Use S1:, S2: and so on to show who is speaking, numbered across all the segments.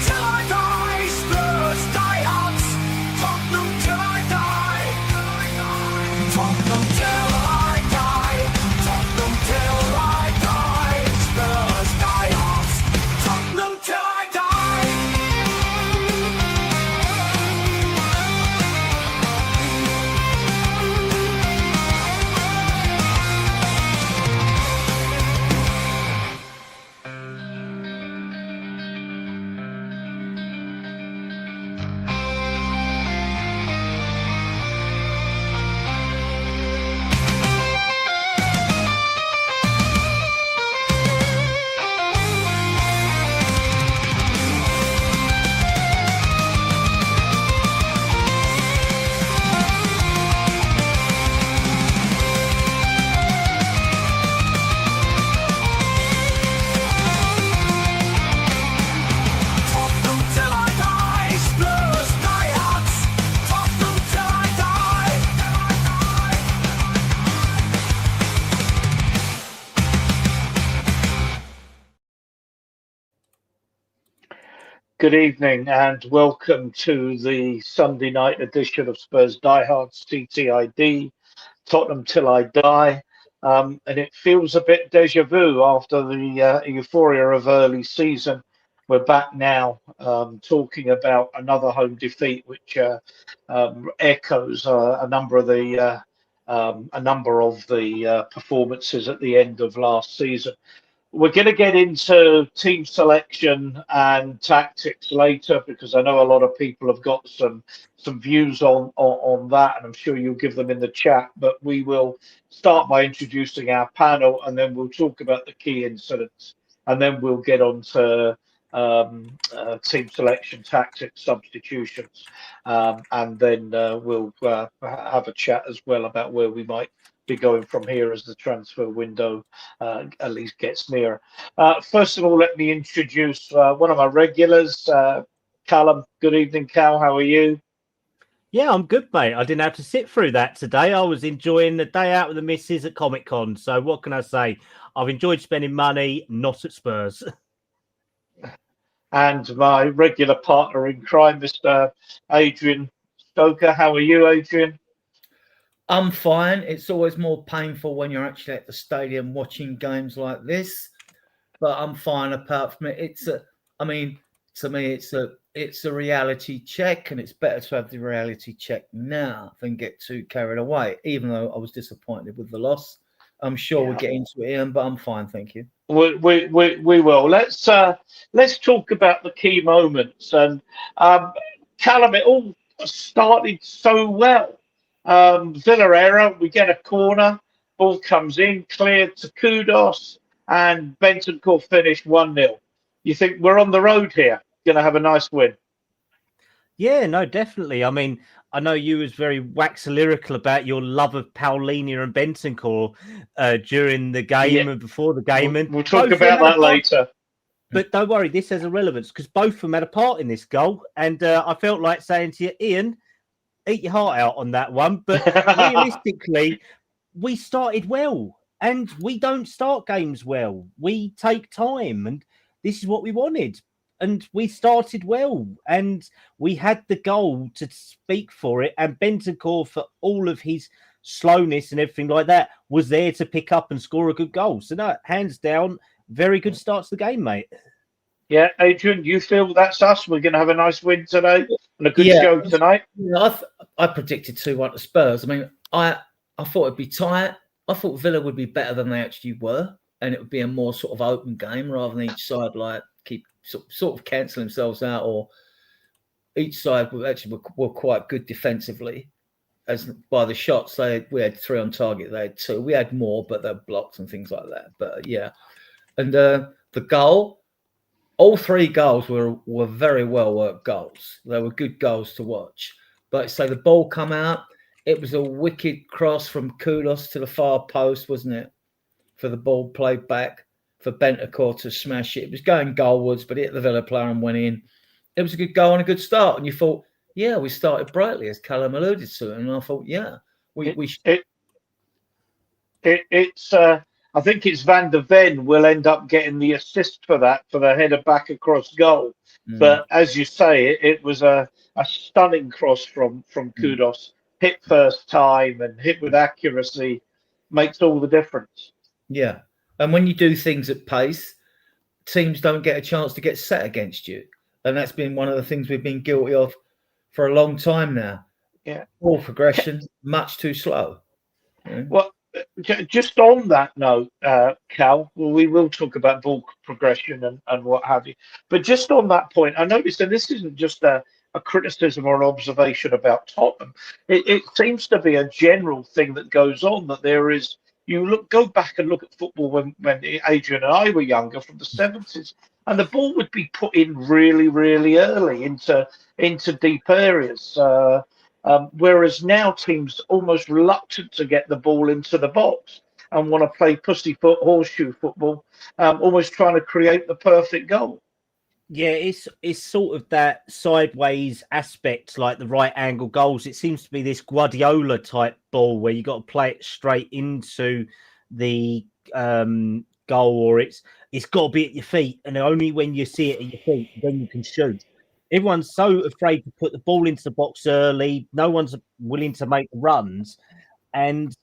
S1: till I die, Spurs die hard. Tottenham till I die. Tottenham till I die. Tottenham till I die. Spurs die hard. Tottenham till I die. Tottenham till I die, Spurs die hard. Tottenham till I die.
S2: Good evening and welcome to the Sunday night edition of Spurs Diehards TTID, Tottenham Till I Die. And it feels a bit deja vu after the euphoria of early season. We're back now talking about another home defeat, which echoes a number of the performances at the end of last season. We're going to get into team selection and tactics later because I know a lot of people have got some views on that, and I'm sure you'll give them in the chat. But we will start by introducing our panel, and then we'll talk about the key incidents, and then we'll get on to team selection, tactics, substitutions, and then we'll have a chat as well about where we might be going from here as the transfer window at least gets nearer. First of all, let me introduce one of my regulars, Callum. Good evening, Cal. How are you?
S3: Yeah, I'm good, mate. I didn't have to sit through that today. I was enjoying the day out with the missus at Comic Con. So what can I say? I've enjoyed spending money, not at Spurs.
S2: And my regular partner in crime, Mr. Adrian Stoker. How are you, Adrian?
S4: I'm fine. It's always more painful when you're actually at the stadium watching games like this, but I'm fine. Apart from it, to me, it's a reality check, and it's better to have the reality check now than get too carried away. Even though I was disappointed with the loss, I'm sure we'll get into it, Ian. But I'm fine, thank you.
S2: We will. Let's talk about the key moments. And Callum, it all started so well. Villarreal, we get a corner, ball comes in, cleared to Kudos, and Bentancur finished 1-0. You think we're on the road here, going to have a nice win?
S3: Yeah, no, definitely. I mean, I know you was very wax lyrical about your love of Paulinho and Bentancur during the game and before the game. And
S2: we'll talk about that later.
S3: But don't worry, this has a relevance because both of them had a part in this goal. And I felt like saying to you, Ian, eat your heart out on that one. But realistically, we started well. And we don't start games well. We take time. And this is what we wanted. And we started well. And we had the goal to speak for it. And Bentancur, for all of his slowness and everything like that, was there to pick up and score a good goal. So, no, hands down, very good start to the game, mate.
S2: Yeah, Adrian, you feel that's us? We're going to have a nice win today and a good show tonight?
S4: Yeah, I predicted 2-1 to Spurs. I mean, I thought it'd be tight. I thought Villa would be better than they actually were, and it would be a more sort of open game rather than each side like keep sort of cancel themselves out, or each side were quite good defensively. As by the shots, we had 3 on target, they had 2. We had more, but they're blocked and things like that. But yeah, and the goal, all 3 goals were very well worked goals. They were good goals to watch. But so the ball come out. It was a wicked cross from Kudos to the far post, wasn't it? For the ball played back for Bentancur to smash it. It was going goalwards, but it hit the Villa player and went in. It was a good goal and a good start. And you thought, yeah, we started brightly, as Callum alluded to. And I thought, yeah, we should.
S2: It's I think it's Van der Ven will end up getting the assist for that, for the header back across goal. But as you say, it was a stunning cross from Kudos. Hit first time and hit with accuracy makes all the difference.
S4: Yeah. And when you do things at pace, teams don't get a chance to get set against you. And that's been one of the things we've been guilty of for a long time now.
S2: Yeah.
S4: Ball progression, much too slow. Yeah.
S2: Well, just on that note, Cal, well, we will talk about ball progression and what have you. But just on that point, I noticed, and this isn't just a criticism or an observation about Tottenham. It seems to be a general thing that goes on, that there is, go back and look at football when Adrian and I were younger, from the 70s, and the ball would be put in really, really early into deep areas. Whereas now teams almost reluctant to get the ball into the box and want to play pussyfoot horseshoe football, almost trying to create the perfect goal.
S3: Yeah, it's sort of that sideways aspect, like the right angle goals. It seems to be this Guardiola type ball where you got to play it straight into the goal, or it's got to be at your feet, and only when you see it at your feet, then you can shoot. Everyone's so afraid to put the ball into the box early. No one's willing to make runs, and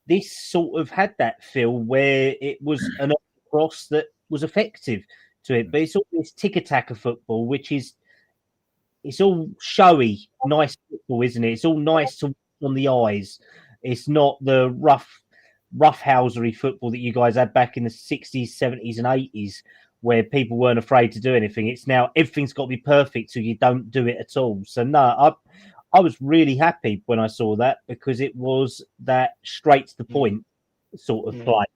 S3: this sort of had that feel where it was an cross that was effective to it, but it's all this tick-attacker football, which is, it's all showy, nice football, isn't it? It's all nice to watch on the eyes. It's not the roughhousery football that you guys had back in the 60s, 70s, and 80s, where people weren't afraid to do anything. It's now everything's got to be perfect, so you don't do it at all. So no, I was really happy when I saw that, because it was that straight to the point sort of play.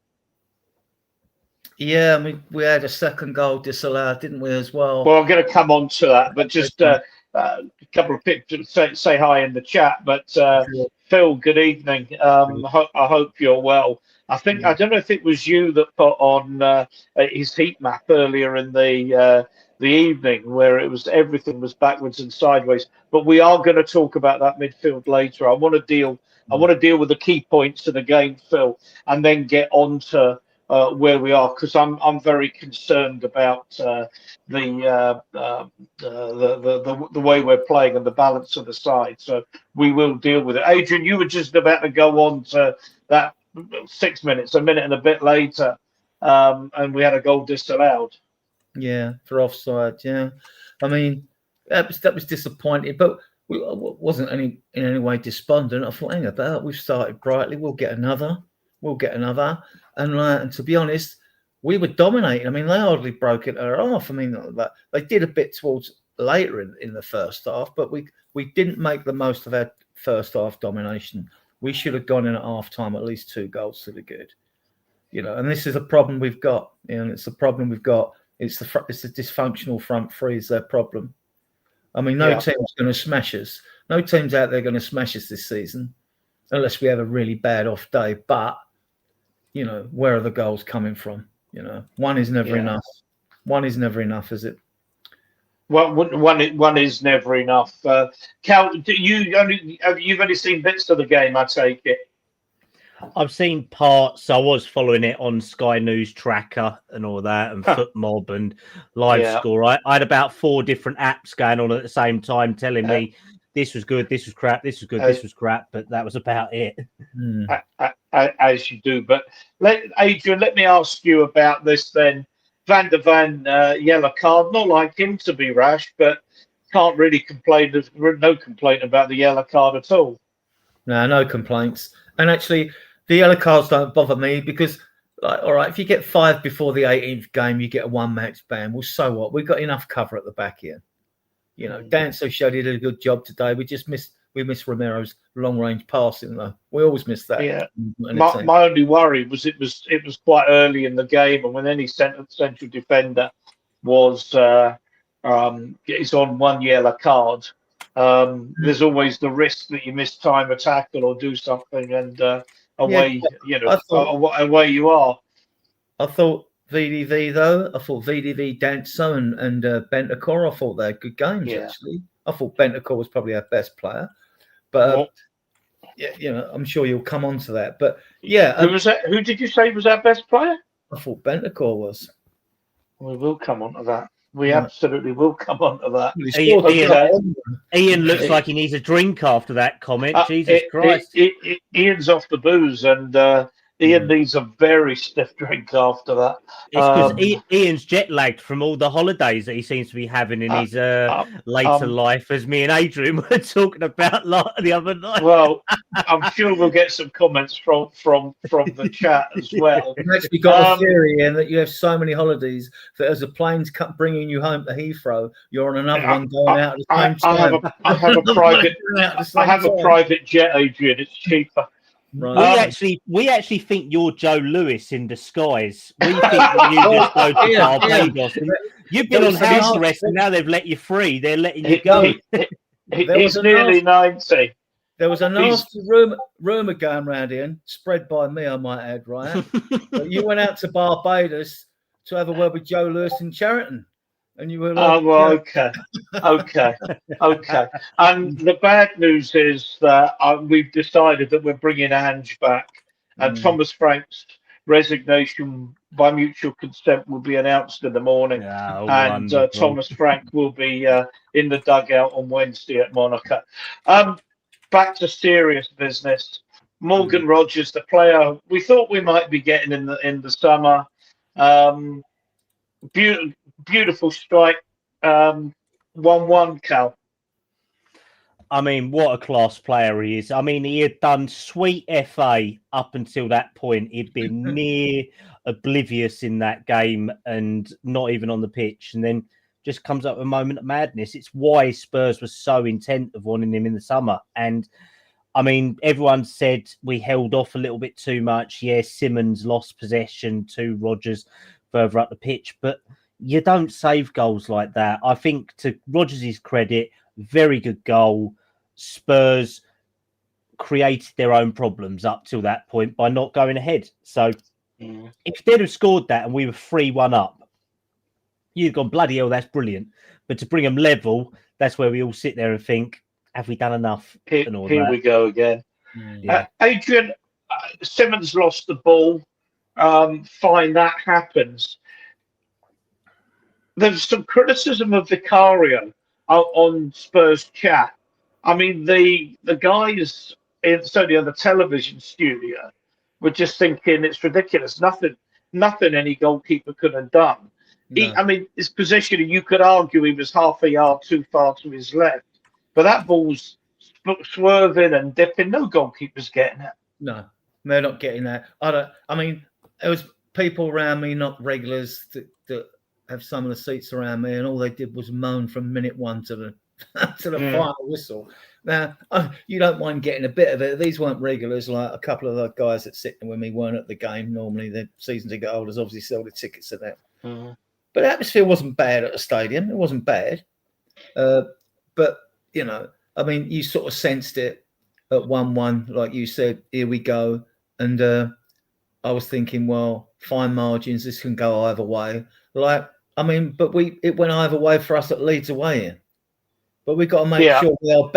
S4: Yeah, I mean, we had a second goal disallowed, didn't we, as well?
S2: Well, I'm going to come on to that, but just a couple of pictures, say hi in the chat. But Phil, good evening. I hope you're well. I don't know if it was you that put on his heat map earlier in the evening, where it was everything was backwards and sideways. But we are going to talk about that midfield later. I want to deal with the key points of the game, Phil, and then get on to where we are, because I'm very concerned about the way we're playing and the balance of the side. So we will deal with it. Adrian, you were just about to go on to that 6 minutes, a minute and a bit later, and we had a goal disallowed.
S4: Yeah, for offside. Yeah, I mean that was disappointing, but we wasn't in any way despondent. I thought, hang about, we've started brightly. We'll get another. And to be honest, we were dominating. I mean, they hardly broke it off. I mean, they did a bit towards later in the first half, but we didn't make the most of our first half domination. We should have gone in at half time at least 2 goals to the good, and this is a problem we've got. It's a problem we've got. It's the dysfunctional front three is their problem. I mean, no team's going to smash us. No team's out there going to smash us this season, unless we have a really bad off day. But where are the goals coming from? One is never enough. One is never enough, is it?
S2: Well, one is never enough. Cal, you've only seen bits of the game, I take it.
S3: I've seen parts. I was following it on Sky News Tracker and all that, and FootMob and Live Score. I had about 4 different apps going on at the same time telling me this was good, this was crap, this was good, this was crap, but that was about it.
S2: As you do. But Adrian, let me ask you about this then. Van der Ven, yellow card. Not like him to be rash, but can't really complain. There's no complaint about the yellow card at all.
S4: No complaints. And actually, the yellow cards don't bother me, because, all right, if you get 5 before the 18th game, you get a 1-match ban. Well, so what? We've got enough cover at the back here. Danso showed he did a good job today. We missed Romero's long-range passing, though. We always miss that.
S2: Yeah. My only worry was it was quite early in the game, and when any central defender was is on 1 yellow card, there's always the risk that you miss time a tackle or do something, and away you are.
S4: I thought VDV though. I thought VDV, Danso, and Bentancur. I thought they had good games actually. I thought Bentancur was probably our best player, but yeah, I'm sure you'll come on to that. But yeah,
S2: Who was that? Who did you say was our best player?
S4: I thought Bentancur was.
S2: We will come on to that. We
S4: Right.
S2: absolutely will come on to that.
S4: He scored a
S3: Ian,
S4: couple.
S3: Ian looks like he needs a drink after that comment. Jesus
S2: It-
S3: Christ.
S2: Ian's off the booze, and Ian needs a very stiff drink after that.
S3: It's because Ian's jet lagged from all the holidays that he seems to be having in his later life, as me and Adrian were talking about the other night.
S2: Well, I'm sure we'll get some comments from the chat as well.
S4: You've actually got a theory in that you have so many holidays that as a plane's bringing you home to Heathrow, you're on another one going out at the same time.
S2: I have a private jet, Adrian. It's cheaper.
S4: Right.
S3: We actually think you're Joe Lewis in disguise. We think that you just go to Barbados. And you've been on house arrest, and now they've let you free. They're letting you go.
S2: He's nearly 90.
S4: There was a nasty rumour going round here, spread by me, I might add, right? But you went out to Barbados to have a word with Joe Lewis in Cheriton. And you were like,
S2: okay. And the bad news is that we've decided that we're bringing Ange back, and Thomas Frank's resignation by mutual consent will be announced in the morning, and Thomas Frank will be in the dugout on Wednesday at Monaco. Back to serious business. Morgan Rogers, the player we thought we might be getting in the summer. Beautiful strike, 1-1, Cal.
S3: I mean, what a class player he is. I mean, he had done sweet FA up until that point. He'd been near oblivious in that game and not even on the pitch. And then just comes up with a moment of madness. It's why Spurs were so intent of wanting him in the summer. And I mean, everyone said we held off a little bit too much. Yes, Simmons lost possession to Rodgers further up the pitch, but you don't save goals like that. I think, to Rodgers' credit, very good goal. Spurs created their own problems up till that point by not going ahead. So if they'd have scored that and we were 3-1 up, you'd gone, bloody hell, that's brilliant. But to bring them level, that's where we all sit there and think, have we done enough?
S2: Here we go again. Adrian, Simmons lost the ball. Fine, that happens. There's some criticism of Vicario on Spurs chat. I mean, the guys certainly on the television studio were just thinking it's ridiculous. Nothing any goalkeeper could have done. No. I mean, his positioning, you could argue he was half a yard too far to his left, but that ball's swerving and dipping. No goalkeeper's getting it.
S4: No, they're not getting that. I mean, there was people around me, not regulars, that have some of the seats around me, and all they did was moan from minute one to the final whistle. Now, you don't mind getting a bit of it. These weren't regulars. Like a couple of the guys that sit with me weren't at the game. Normally, the season ticket holders obviously sell the tickets at that. But the atmosphere wasn't bad at the stadium. It wasn't bad. But, you know, I mean, you sort of sensed it at 1-1, like you said, here we go. And I was thinking, well, fine margins, this can go either way. Like, I mean, but it went either way for us at Leeds away in. But we've got to make sure we are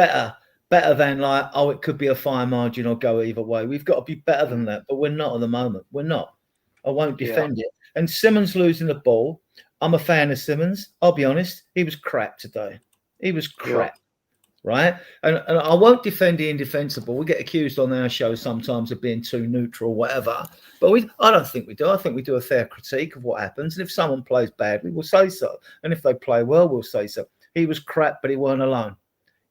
S4: better than like, oh, it could be a fine margin or go either way. We've got to be better than that, but we're not at the moment. We're not. I won't defend it. And Simmons losing the ball, I'm a fan of Simmons. I'll be honest, he was crap today. He was crap, right? And I won't defend the indefensible. We get accused on our show sometimes of being too neutral, whatever. But I don't think we do. I think we do a fair critique of what happens. And if someone plays badly, we'll say so. And if they play well, we'll say so. He was crap, but he weren't alone.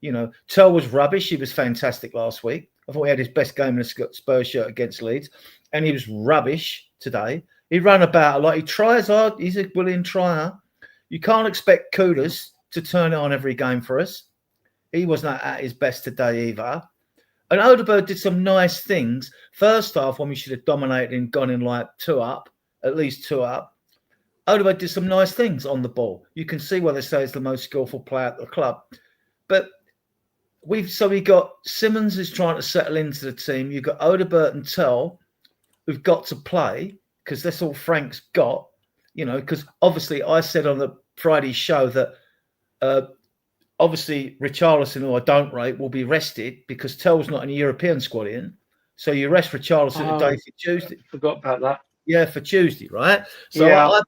S4: You know, Tell was rubbish. He was fantastic last week. I thought he had his best game in a Spurs shirt against Leeds. And he was rubbish today. He ran about a lot. He tries hard. He's a brilliant trier. You can't expect Kudus to turn it on every game for us. He wasn't at his best today either. And Odegaard did some nice things. First half, when we should have dominated and gone in like at least two up, Odegaard did some nice things on the ball. You can see why they say he's the most skillful player at the club. But we got Simmons is trying to settle into the team. You've got Odegaard and Tell who've got to play because that's all Frank's got. You know, because obviously I said on the Friday show that obviously Richarlison, who I don't rate, will be rested because Tell's not in the European squad in. So you rest Richarlison today for Tuesday.
S2: Forgot about that.
S4: Yeah, for Tuesday, right? So
S2: Yeah.
S4: I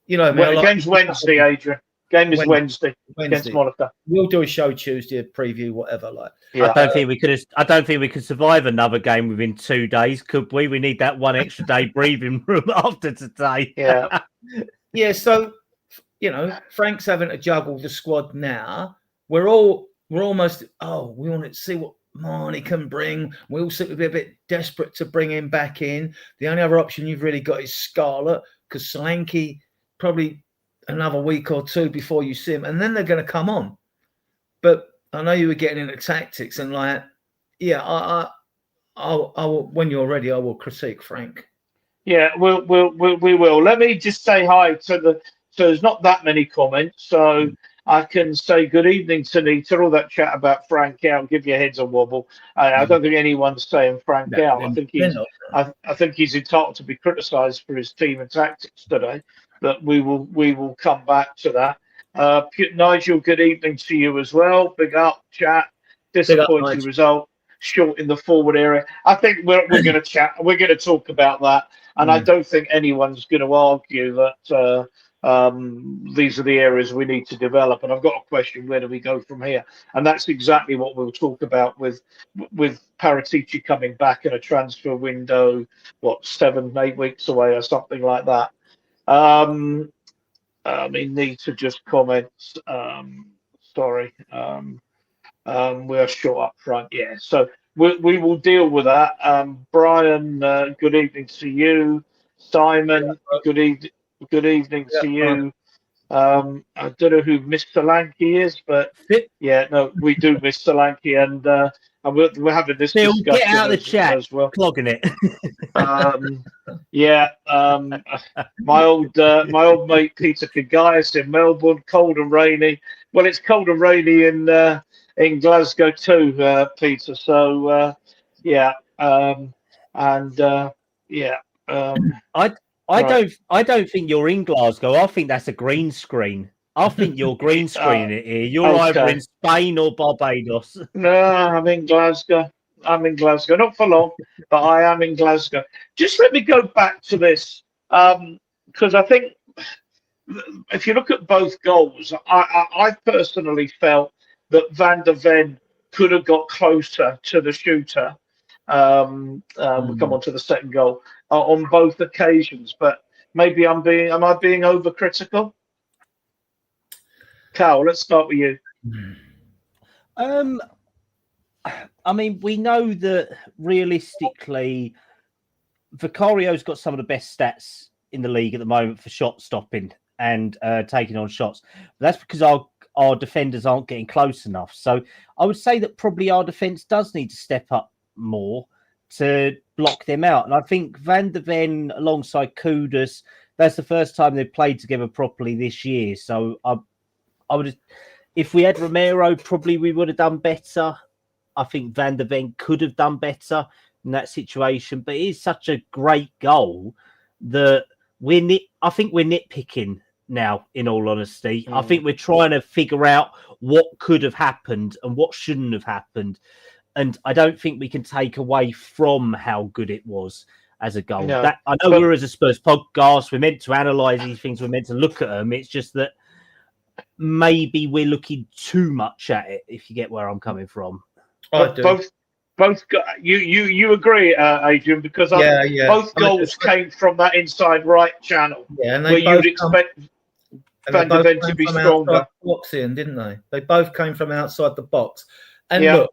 S2: Game's Wednesday, Adrian. Game is Wednesday against Monaco.
S4: We'll do a show Tuesday, a preview, whatever. Like,
S3: I don't think we could. I don't think we could survive another game within 2 days, could we? We need that one extra day breathing room after today.
S2: Yeah.
S4: Yeah. So, Frank's having to juggle the squad now. We're almost. Oh, we want to see what Marnie can bring. We all seem to be a bit desperate to bring him back in. The only other option you've really got is Scarlett, because Solanke probably another week or two before you see him, and then they're going to come on. But I know you were getting into tactics, and I will, when you're ready, I will critique Frank.
S2: Yeah, we will. Let me just say hi to so there's not that many comments, so I can say good evening to Nita. All that chat about Frank out, give your heads a wobble. I don't think anyone's saying Frank out. I think he's entitled to be criticised for his team and tactics today. But we will come back to that. Nigel, good evening to you as well. Big up, chat. Disappointing result, short in the forward area. I think we're going to chat. We're going to talk about that, and I don't think anyone's going to argue that these are the areas we need to develop. And I've got a question: where do we go from here? And that's exactly what we'll talk about with Paratici coming back in a transfer window. 7-8 weeks away or something like that. Nita just comments. Sorry. We are short up front. Yeah. So we will deal with that. Brian, good evening to you. Simon, good evening to you. I don't know who Mr. Solanke is, but yeah, no, we do miss Solanke, and we're having this discussion.
S3: Get out of the chat
S2: as well.
S3: Clogging it.
S2: My old mate Peter Kagaias in Melbourne, cold and rainy. Well, it's cold and rainy in Glasgow too, Peter. So
S3: I don't think you're in Glasgow. I think that's a green screen. I think you're green screening it here. You're either in Spain or Barbados.
S2: No, I'm in Glasgow. Not for long, but I am in Glasgow. Just let me go back to this, because I think if you look at both goals, I personally felt that Van der Ven could have got closer to the shooter. We'll come on to the second goal on both occasions, but maybe am I being overcritical? Carl, let's start with you.
S3: We know that realistically, Vicario's got some of the best stats in the league at the moment for shot stopping and taking on shots. But that's because our defenders aren't getting close enough. So I would say that probably our defence does need to step up more to block them out. And I think Van der Ven alongside Kudus, that's the first time they've played together properly this year. So I would, if we had Romero, probably we would have done better. I think Van der Ven could have done better in that situation, but it is such a great goal that I think we're nitpicking now, in all honesty. I think we're trying to figure out what could have happened and what shouldn't have happened. And I don't think we can take away from how good it was as a goal.
S2: No.
S3: I know we're as a Spurs podcast, we're meant to analyse these things, we're meant to look at them. It's just that maybe we're looking too much at it, if you get where I'm coming from.
S2: Both you agree, Adrian, because both goals came from that inside right channel, where you'd expect Van der Ven to be stronger.
S4: Box in, didn't they? They both came from outside the box. And look,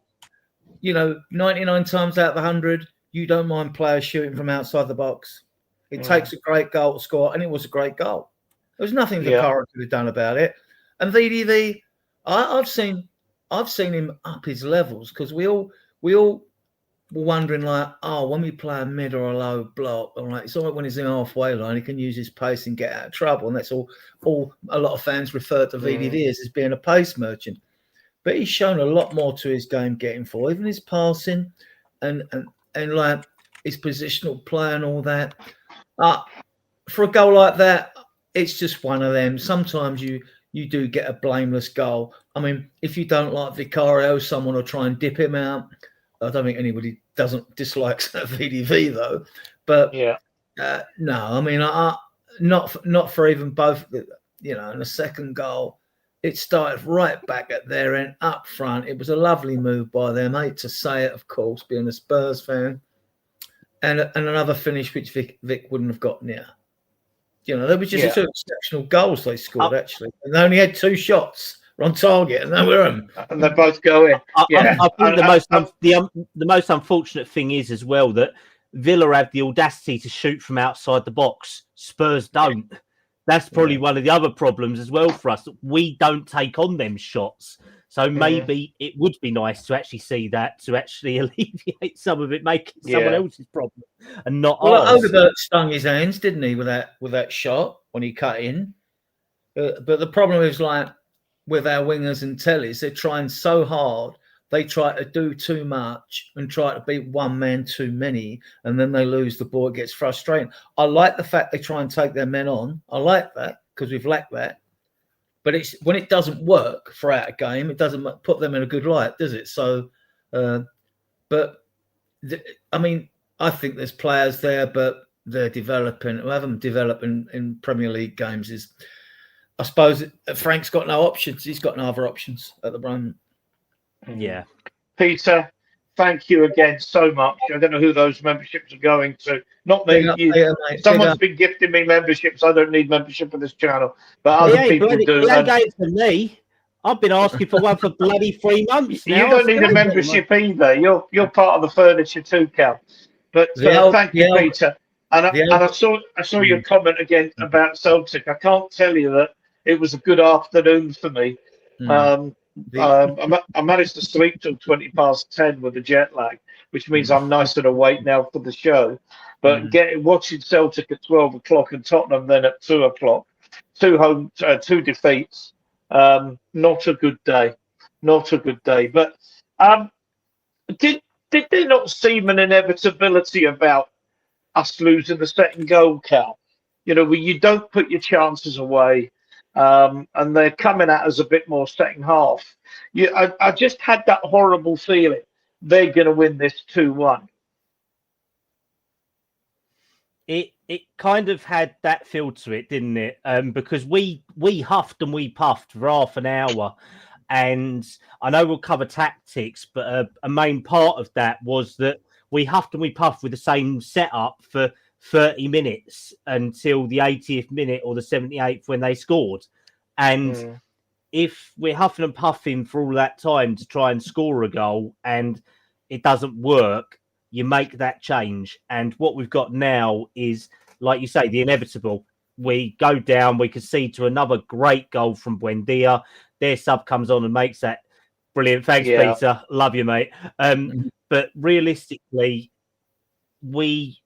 S4: 99 times out of 100, you don't mind players shooting from outside the box. It takes a great goal to score, and it was a great goal. There was nothing Vicario could have done about it. And VDV, I've seen him up his levels, because we all were wondering, when we play a mid or a low block, all right, it's all right when he's in halfway line, he can use his pace and get out of trouble. And that's all a lot of fans refer to VDV as being a pace merchant. But he's shown a lot more to his game getting forward, even his passing and like his positional play and all that. For a goal like that, it's just one of them. Sometimes you you do get a blameless goal. I mean, if you don't like Vicario, someone will try and dip him out. I don't think anybody doesn't dislikes VDV though. But no, I mean, not for even both. You know, in the second goal, it started right back at their end, up front. It was a lovely move by them. I hate to say it, of course, being a Spurs fan. And another finish which Vic wouldn't have got near. You know, there was just two exceptional goals they scored, actually. And they only had 2 shots on target, and they were them.
S2: And they both go in.
S3: I think the most unfortunate thing is as well that Villa have the audacity to shoot from outside the box. Spurs don't. That's probably one of the other problems as well for us. We don't take on them shots. So maybe it would be nice to actually see that, to actually alleviate some of it, make it someone else's problem and not ours.
S4: Odegaard stung his hands, didn't he, with that shot when he cut in? But the problem is, like, with our wingers and tellies, they're trying so hard. They try to do too much and try to beat one man too many, and then they lose the ball. It gets frustrating. I like the fact they try and take their men on. I like that because we've lacked that. But it's when it doesn't work throughout a game, it doesn't put them in a good light, does it? So, I mean, I think there's players there, but they're developing. We haven't developed in Premier League games. Is I suppose Frank's got no options. He's got no other options at the moment.
S3: Yeah.
S2: Peter, thank you again so much. I don't know who those memberships are going to. Not me. Someone's been gifting me memberships. I don't need membership for this channel, but other people do.
S3: They gave it to me. I've been asking for one for bloody 3 months now.
S2: You don't need a membership either. You're part of the furniture too, Cal. But thank you, Peter. And I saw your comment again about Celtic. I can't tell you that it was a good afternoon for me. I managed to sleep till 10:20 with the jet lag, which means I'm nice and awake now for the show. But watching Celtic at 12 o'clock and Tottenham then at 2 o'clock, 2 defeats, not a good day. Not a good day. But did there not seem an inevitability about us losing the second goal, Cal? You know, where you don't put your chances away. And they're coming at us a bit more second half. I just had that horrible feeling they're going to win this 2-1.
S3: It kind of had that feel to it, didn't it? Because we huffed and we puffed for half an hour. And I know we'll cover tactics, but a main part of that was that we huffed and we puffed with the same setup for 30 minutes until the 80th minute or the 78th when they scored. And if we're huffing and puffing for all that time to try and score a goal and it doesn't work, you make that change. And what we've got now is, like you say, the inevitable. We go down, we concede to another great goal from Buendia. Their sub comes on and makes that. Brilliant. Thanks, Peter. Love you, mate. But realistically, we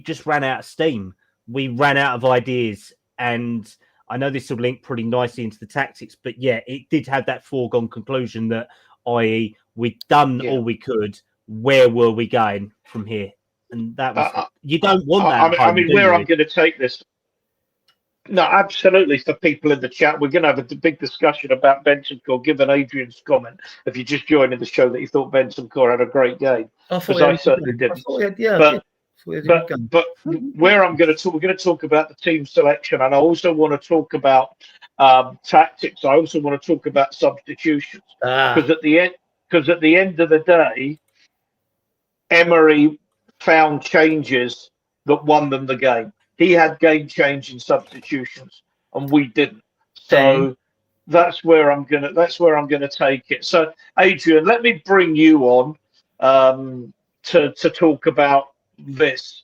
S3: just ran out of steam. We ran out of ideas. And I know this will link pretty nicely into the tactics, but yeah, it did have that foregone conclusion that, i.e., we'd done all we could. Where were we going from here? And that was, you don't want that.
S2: I mean, where I'm going to take this. No, absolutely. For people in the chat, we're going to have a big discussion about Bentancur, given Adrian's comment, if you're just joining the show, that he thought Bentancur had a great game. Because I certainly didn't. But where I'm going to talk, we're going to talk about the team selection, and I also want to talk about tactics. I also want to talk about substitutions, because at the end of the day, Emery found changes that won them the game. He had game-changing substitutions, and we didn't. So that's where I'm gonna take it. So, Adrian, let me bring you on to talk about this.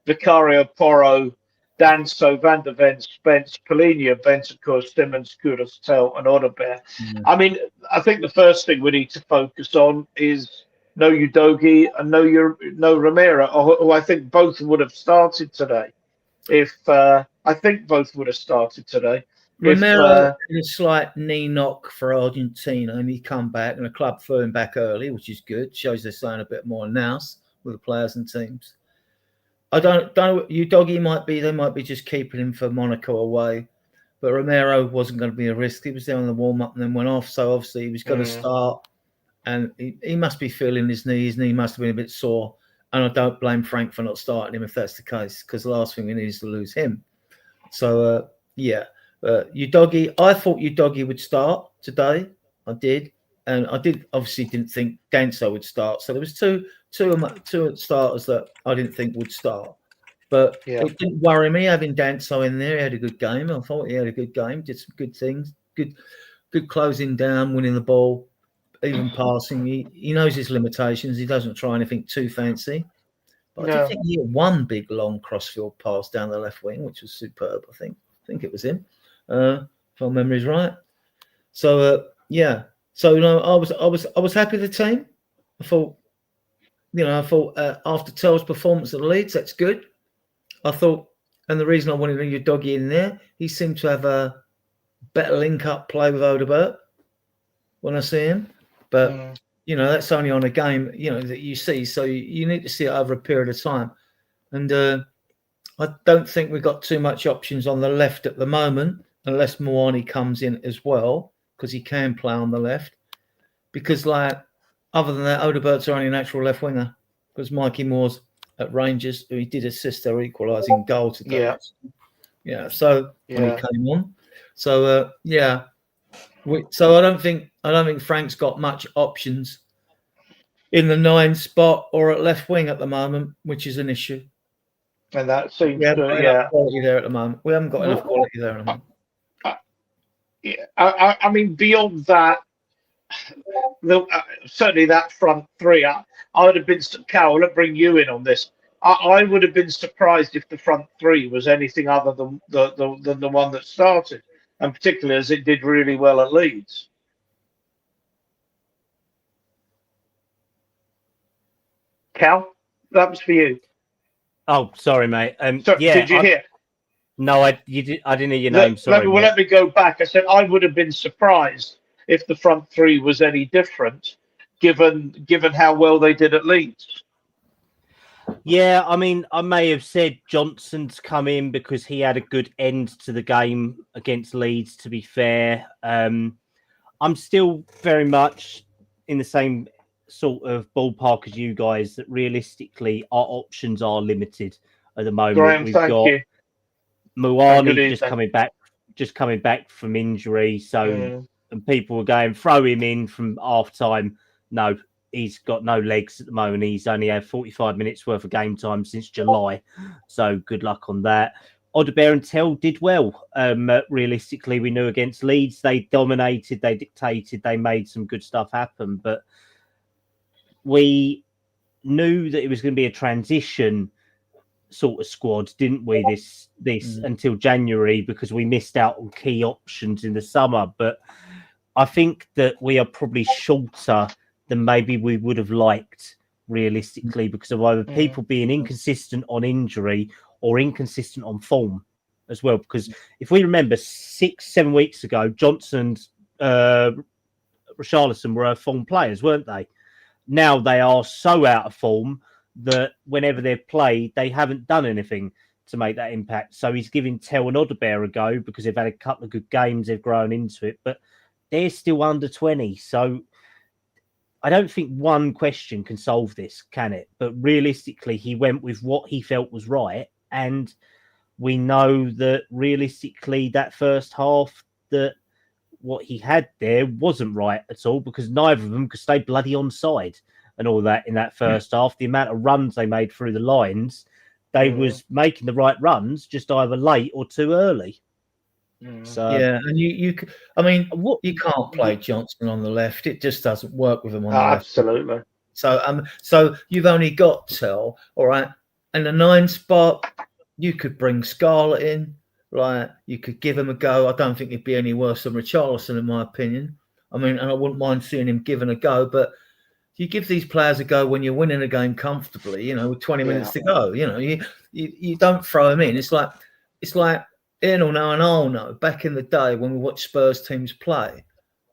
S2: Vicario, Porro, Danso, Van der Ven, Spence, Polina, Bentancur, Simmons, Kudus, Tell, and Odegaard. I mean, I think the first thing we need to focus on is no Udogie and no Romero, who I think both would have started today. I think both would have started today.
S4: Romero had a slight knee knock for Argentina, and he come back, and the club threw him back early, which is good. Shows they're saying a bit more nous with the players and teams. I don't Udogie might be just keeping him for Monaco away, but Romero wasn't going to be a risk. He was there on the warm-up and then went off, so obviously he was going to start, and he must be feeling his knee. His knee must have been a bit sore, and I don't blame Frank for not starting him if that's the case, because the last thing we need is to lose him. So, Udogie, I thought Udogie would start today. I did. And I obviously didn't think Danso would start. So there was two starters that I didn't think would start. But it didn't worry me having Danso in there. He had a good game. I thought he had a good game, did some good things, good closing down, winning the ball, even passing. He knows his limitations. He doesn't try anything too fancy. But I did think he had one big long crossfield pass down the left wing, which was superb. I think it was him, if my memory's right. So So I was happy with the team. I thought after Tell's performance at Leeds, that's good. I thought, and the reason I wanted Udogie in there, he seemed to have a better link-up play with Odegaard when I see him. But that's only on a game that you see, so you need to see it over a period of time. And I don't think we've got too much options on the left at the moment, unless Moani comes in as well, because he can play on the left. Because, other than that, Odegaard's our only natural left winger. Because Mikey Moore's at Rangers, who he did assist their equalising goal today. When he came on. So so I don't think Frank's got much options in the 9 spot or at left wing at the moment, which is an issue.
S2: And that seems
S4: quality there at the moment. We haven't got enough quality there at the moment.
S2: I mean, beyond that, certainly that front three, I would have been, Carol, let's bring you in on this. I would have been surprised if the front three was anything other than the one that started, and particularly as it did really well at Leeds. Cal, that was for you.
S3: Oh, sorry, mate.
S2: Did you hear?
S3: No, I didn't hear your name. Sorry.
S2: Let me go back. I said I would have been surprised if the front three was any different, given how well they did at Leeds.
S3: Yeah, I mean, I may have said Johnson's come in because he had a good end to the game against Leeds, to be fair. I'm still very much in the same sort of ballpark as you guys, that realistically our options are limited at the moment.
S2: Graham,
S3: We've
S2: thank
S3: got
S2: you.
S3: Muani just coming back from injury. So, and people were going, throw him in from half time. No, he's got no legs at the moment. He's only had 45 minutes worth of game time since July. So good luck on that. Odegaard and Tell did well. Realistically, we knew against Leeds, they dominated, they dictated, they made some good stuff happen. But we knew that it was going to be a transition sort of squad, didn't we? This until January, because we missed out on key options in the summer. But I think that we are probably shorter than maybe we would have liked, realistically, because of either people being inconsistent on injury or inconsistent on form as well. Because if we remember 6-7 weeks ago, Johnson and Richarlison were form players, weren't they? Now they are so out of form that whenever they've played, they haven't done anything to make that impact. So he's giving Tell and Odegaard a go because they've had a couple of good games, they've grown into it, but they're still under 20. So I don't think one question can solve this, can it? But realistically, he went with what he felt was right. And we know that realistically, that first half, that what he had there wasn't right at all, because neither of them could stay bloody onside and all that in that first half. The amount of runs they made through the lines, they was making the right runs, just either late or too early. So
S4: and you can't play Johnson on the left. It just doesn't work with him on the left.
S2: Absolutely.
S4: So you've only got Tell, all right. And the 9 spot, you could bring Scarlett in, right? You could give him a go. I don't think he'd be any worse than Richarlison, in my opinion. I mean, and I wouldn't mind seeing him given a go, but you give these players a go when you're winning a game comfortably, with 20 minutes to go. You don't throw him in. It's like Ian will know and I'll know. Back in the day when we watched Spurs teams play,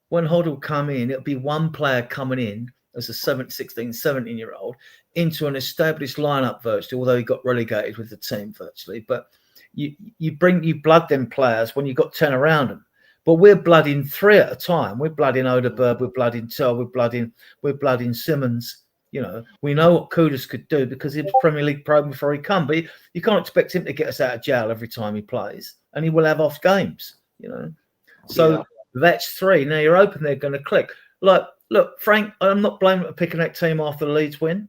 S4: when Hodd will come in, it'll be one player coming in as a 16, 17-year-old into an established lineup virtually, although he got relegated with the team virtually. But you blood them players when you got 10 around them. But we're blooding 3 at a time. We're blooding Odeberg, we're blooding Tell, we're blooding Simmons. You know, we know what Kudus could do because he was Premier League pro before he come. But you can't expect him to get us out of jail every time he plays, and he will have off games. You know, so that's 3. Now you're hoping they're going to click. Like, look, Frank, I'm not blaming for picking that team after the Leeds win,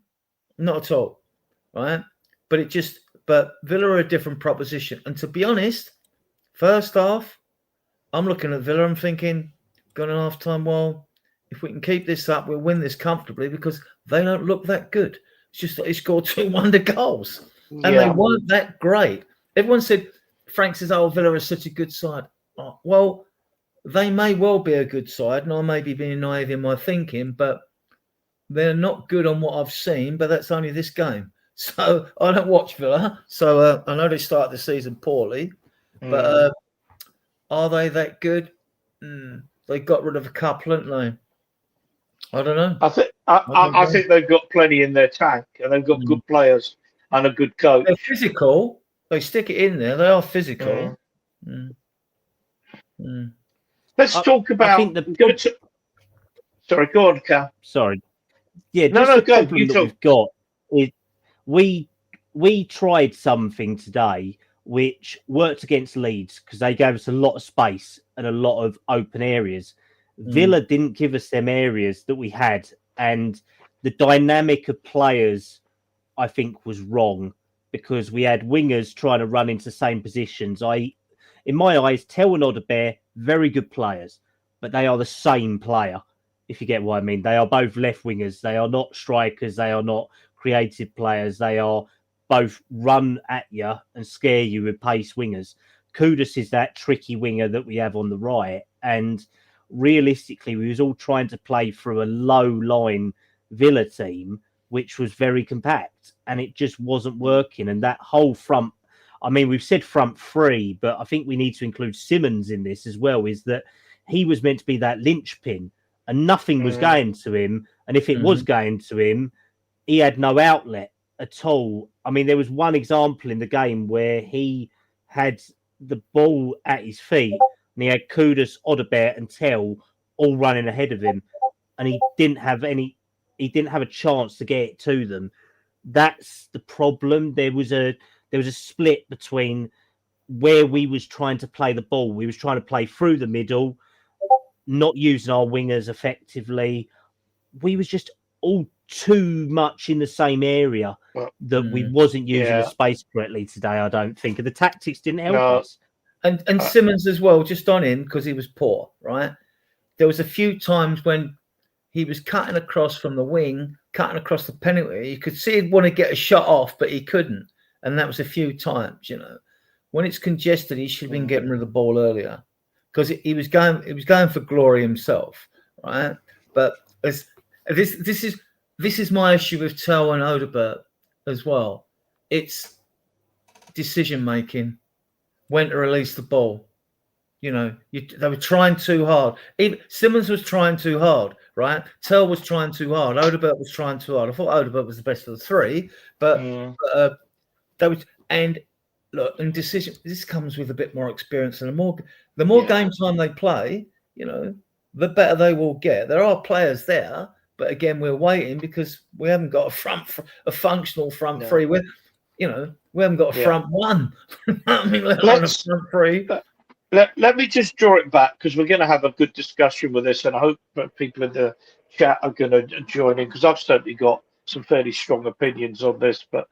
S4: not at all, right? But Villa are a different proposition, and to be honest, first half, I'm looking at Villa. I'm thinking, going in half time. Well, if we can keep this up, we'll win this comfortably because they don't look that good. It's just that they scored 2 wonder goals, and they weren't that great. Everyone said, Frank says, "Oh, Villa is such a good side." Oh, well, they may well be a good side, and I may be being naive in my thinking, but they're not good on what I've seen. But that's only this game, so I don't watch Villa. So I know they started the season poorly, but. Are they that good? They got rid of a couple, haven't they? I don't know.
S2: I think they've got plenty in their tank, and they've got good players and a good coach.
S4: They're physical. They stick it in there. They are physical.
S2: Let's talk about. Sorry, go on, Cal.
S3: Sorry. Yeah,
S2: no,
S3: the
S2: go.
S3: problem that we've got is we tried something today which worked against Leeds because they gave us a lot of space and a lot of open areas. Villa didn't give us them areas that we had, and the dynamic of players, I think, was wrong because we had wingers trying to run into the same positions. In my eyes, Tell and Odeberg, very good players, but they are the same player, if you get what I mean. They are both left wingers. They are not strikers. They are not creative players. They are both run at you and scare you with pace wingers. Kudus is that tricky winger that we have on the right. And realistically, we was all trying to play through a low-line Villa team, which was very compact. And it just wasn't working. And that whole front, I mean, we've said front 3, but I think we need to include Simmons in this as well, is that he was meant to be that linchpin and nothing was going to him. And if it was going to him, he had no outlet at all. I mean, there was one example in the game where he had the ball at his feet and he had Kudus, Odeberg and Tell all running ahead of him, and he didn't have a chance to get it to them. That's the problem. There was a split between where we was trying to play the ball. We was trying to play through the middle, not using our wingers effectively. We was just all too much in the same area that we wasn't using the space correctly today, I don't think. And the tactics didn't help us.
S4: And Simmons as well, just on him, because he was poor, right? There was a few times when he was cutting across from the wing, cutting across the penalty. You could see he'd want to get a shot off, but he couldn't. And that was a few times, you know. When it's congested, he should have been getting rid of the ball earlier because he was going for glory himself, right? But this is my issue with Tell and Odeberg as well. It's decision making. When to release the ball. You know, they were trying too hard. Even Simmons was trying too hard, right? Tell was trying too hard. Odeberg was trying too hard. I thought Odeberg was the best of the 3, but they was. And look, and decision. This comes with a bit more experience, and the more game time they play, you know, the better they will get. There are players there. But again, we're waiting because we haven't got a functional front 3. We haven't got a front 1. I mean, let alone a front 3.
S2: Let me just draw it back because we're going to have a good discussion with this, and I hope that people in the chat are going to join in because I've certainly got some fairly strong opinions on this. But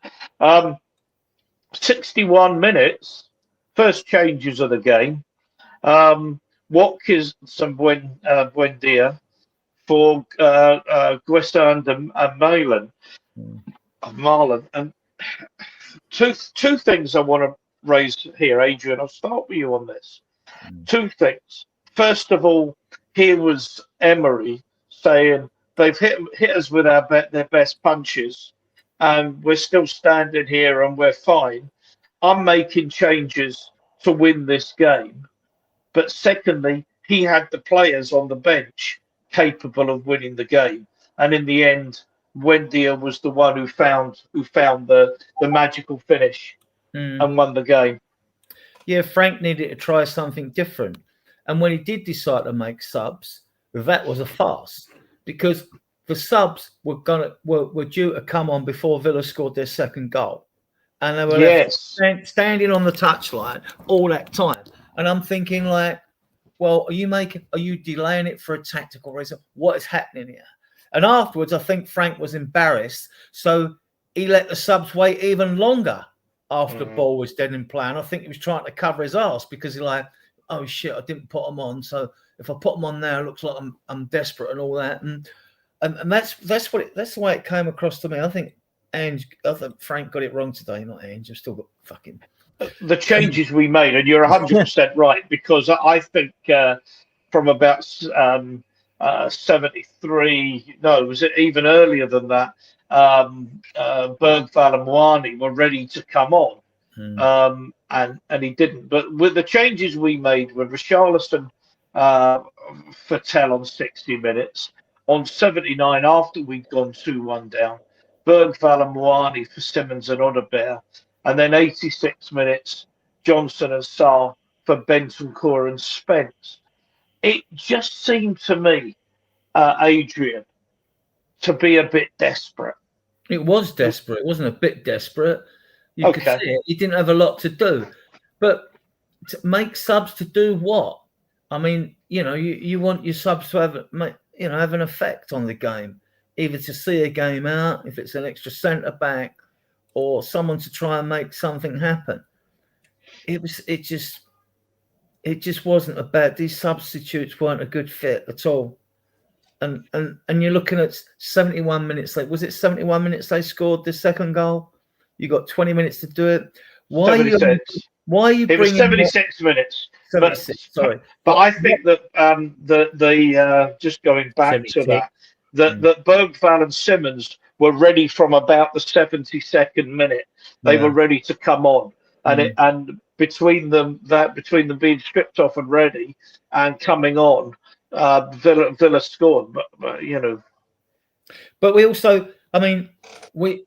S2: 61 minutes, first changes of the game. Watkins and Buendia for Guessand and Marlon. And two things I want to raise here, Adrian. I'll start with you on this. 2 things. First of all, here was Emery saying they've hit us with their best punches, and we're still standing here and we're fine. I'm making changes to win this game. But secondly, he had the players on the bench capable of winning the game, and in the end, Buendia was the one who found the magical finish and won the game.
S4: yeah, Frank needed to try something different. And when he did decide to make subs, that was a farce because the subs were due to come on before Villa scored their second goal. And they were
S2: Yes.
S4: left standing on the touchline all that time. And I'm thinking, like, well, are you delaying it for a tactical reason? What is happening here? And afterwards, I think Frank was embarrassed. So he let the subs wait even longer after the ball was dead in play. And I think he was trying to cover his arse because he's like, oh shit, I didn't put them on. So if I put them on now, it looks like I'm desperate and all that. And that's the way it came across to me. I think Frank got it wrong today, not Ange. I've still got fucking
S2: the changes we made, and you're 100% right, because I think from about 73, no, was it even earlier than that? Bergvall and Moani were ready to come on, and he didn't. But with the changes we made with Richarlison for Tell on 60 minutes, on 79 after we'd gone 2-1 down, Bergvall and Moani for Simmons and Odobert, and then 86 minutes, Johnson and Sarr for Bentancur and Spence. It just seemed to me, Adrian, to be a bit desperate.
S4: It was desperate. It wasn't a bit desperate. You could see it. He didn't have a lot to do. But to make subs to do what? I mean, you want your subs to have an effect on the game, either to see a game out, if it's an extra centre back, or someone to try and make something happen. It just wasn't a bad. These substitutes weren't a good fit at all. And you're looking at 71 minutes late. Was it 71 minutes they scored the second goal? You got 20 minutes to do it. Why are you bringing?
S2: It was 76 minutes.
S4: 76, sorry.
S2: But I think that the just going back to that Bergvall and Simmons were ready from about the 72nd minute. They were ready to come on, and between them being stripped off and ready and coming on, Villa scored. But
S4: But we also, I mean, we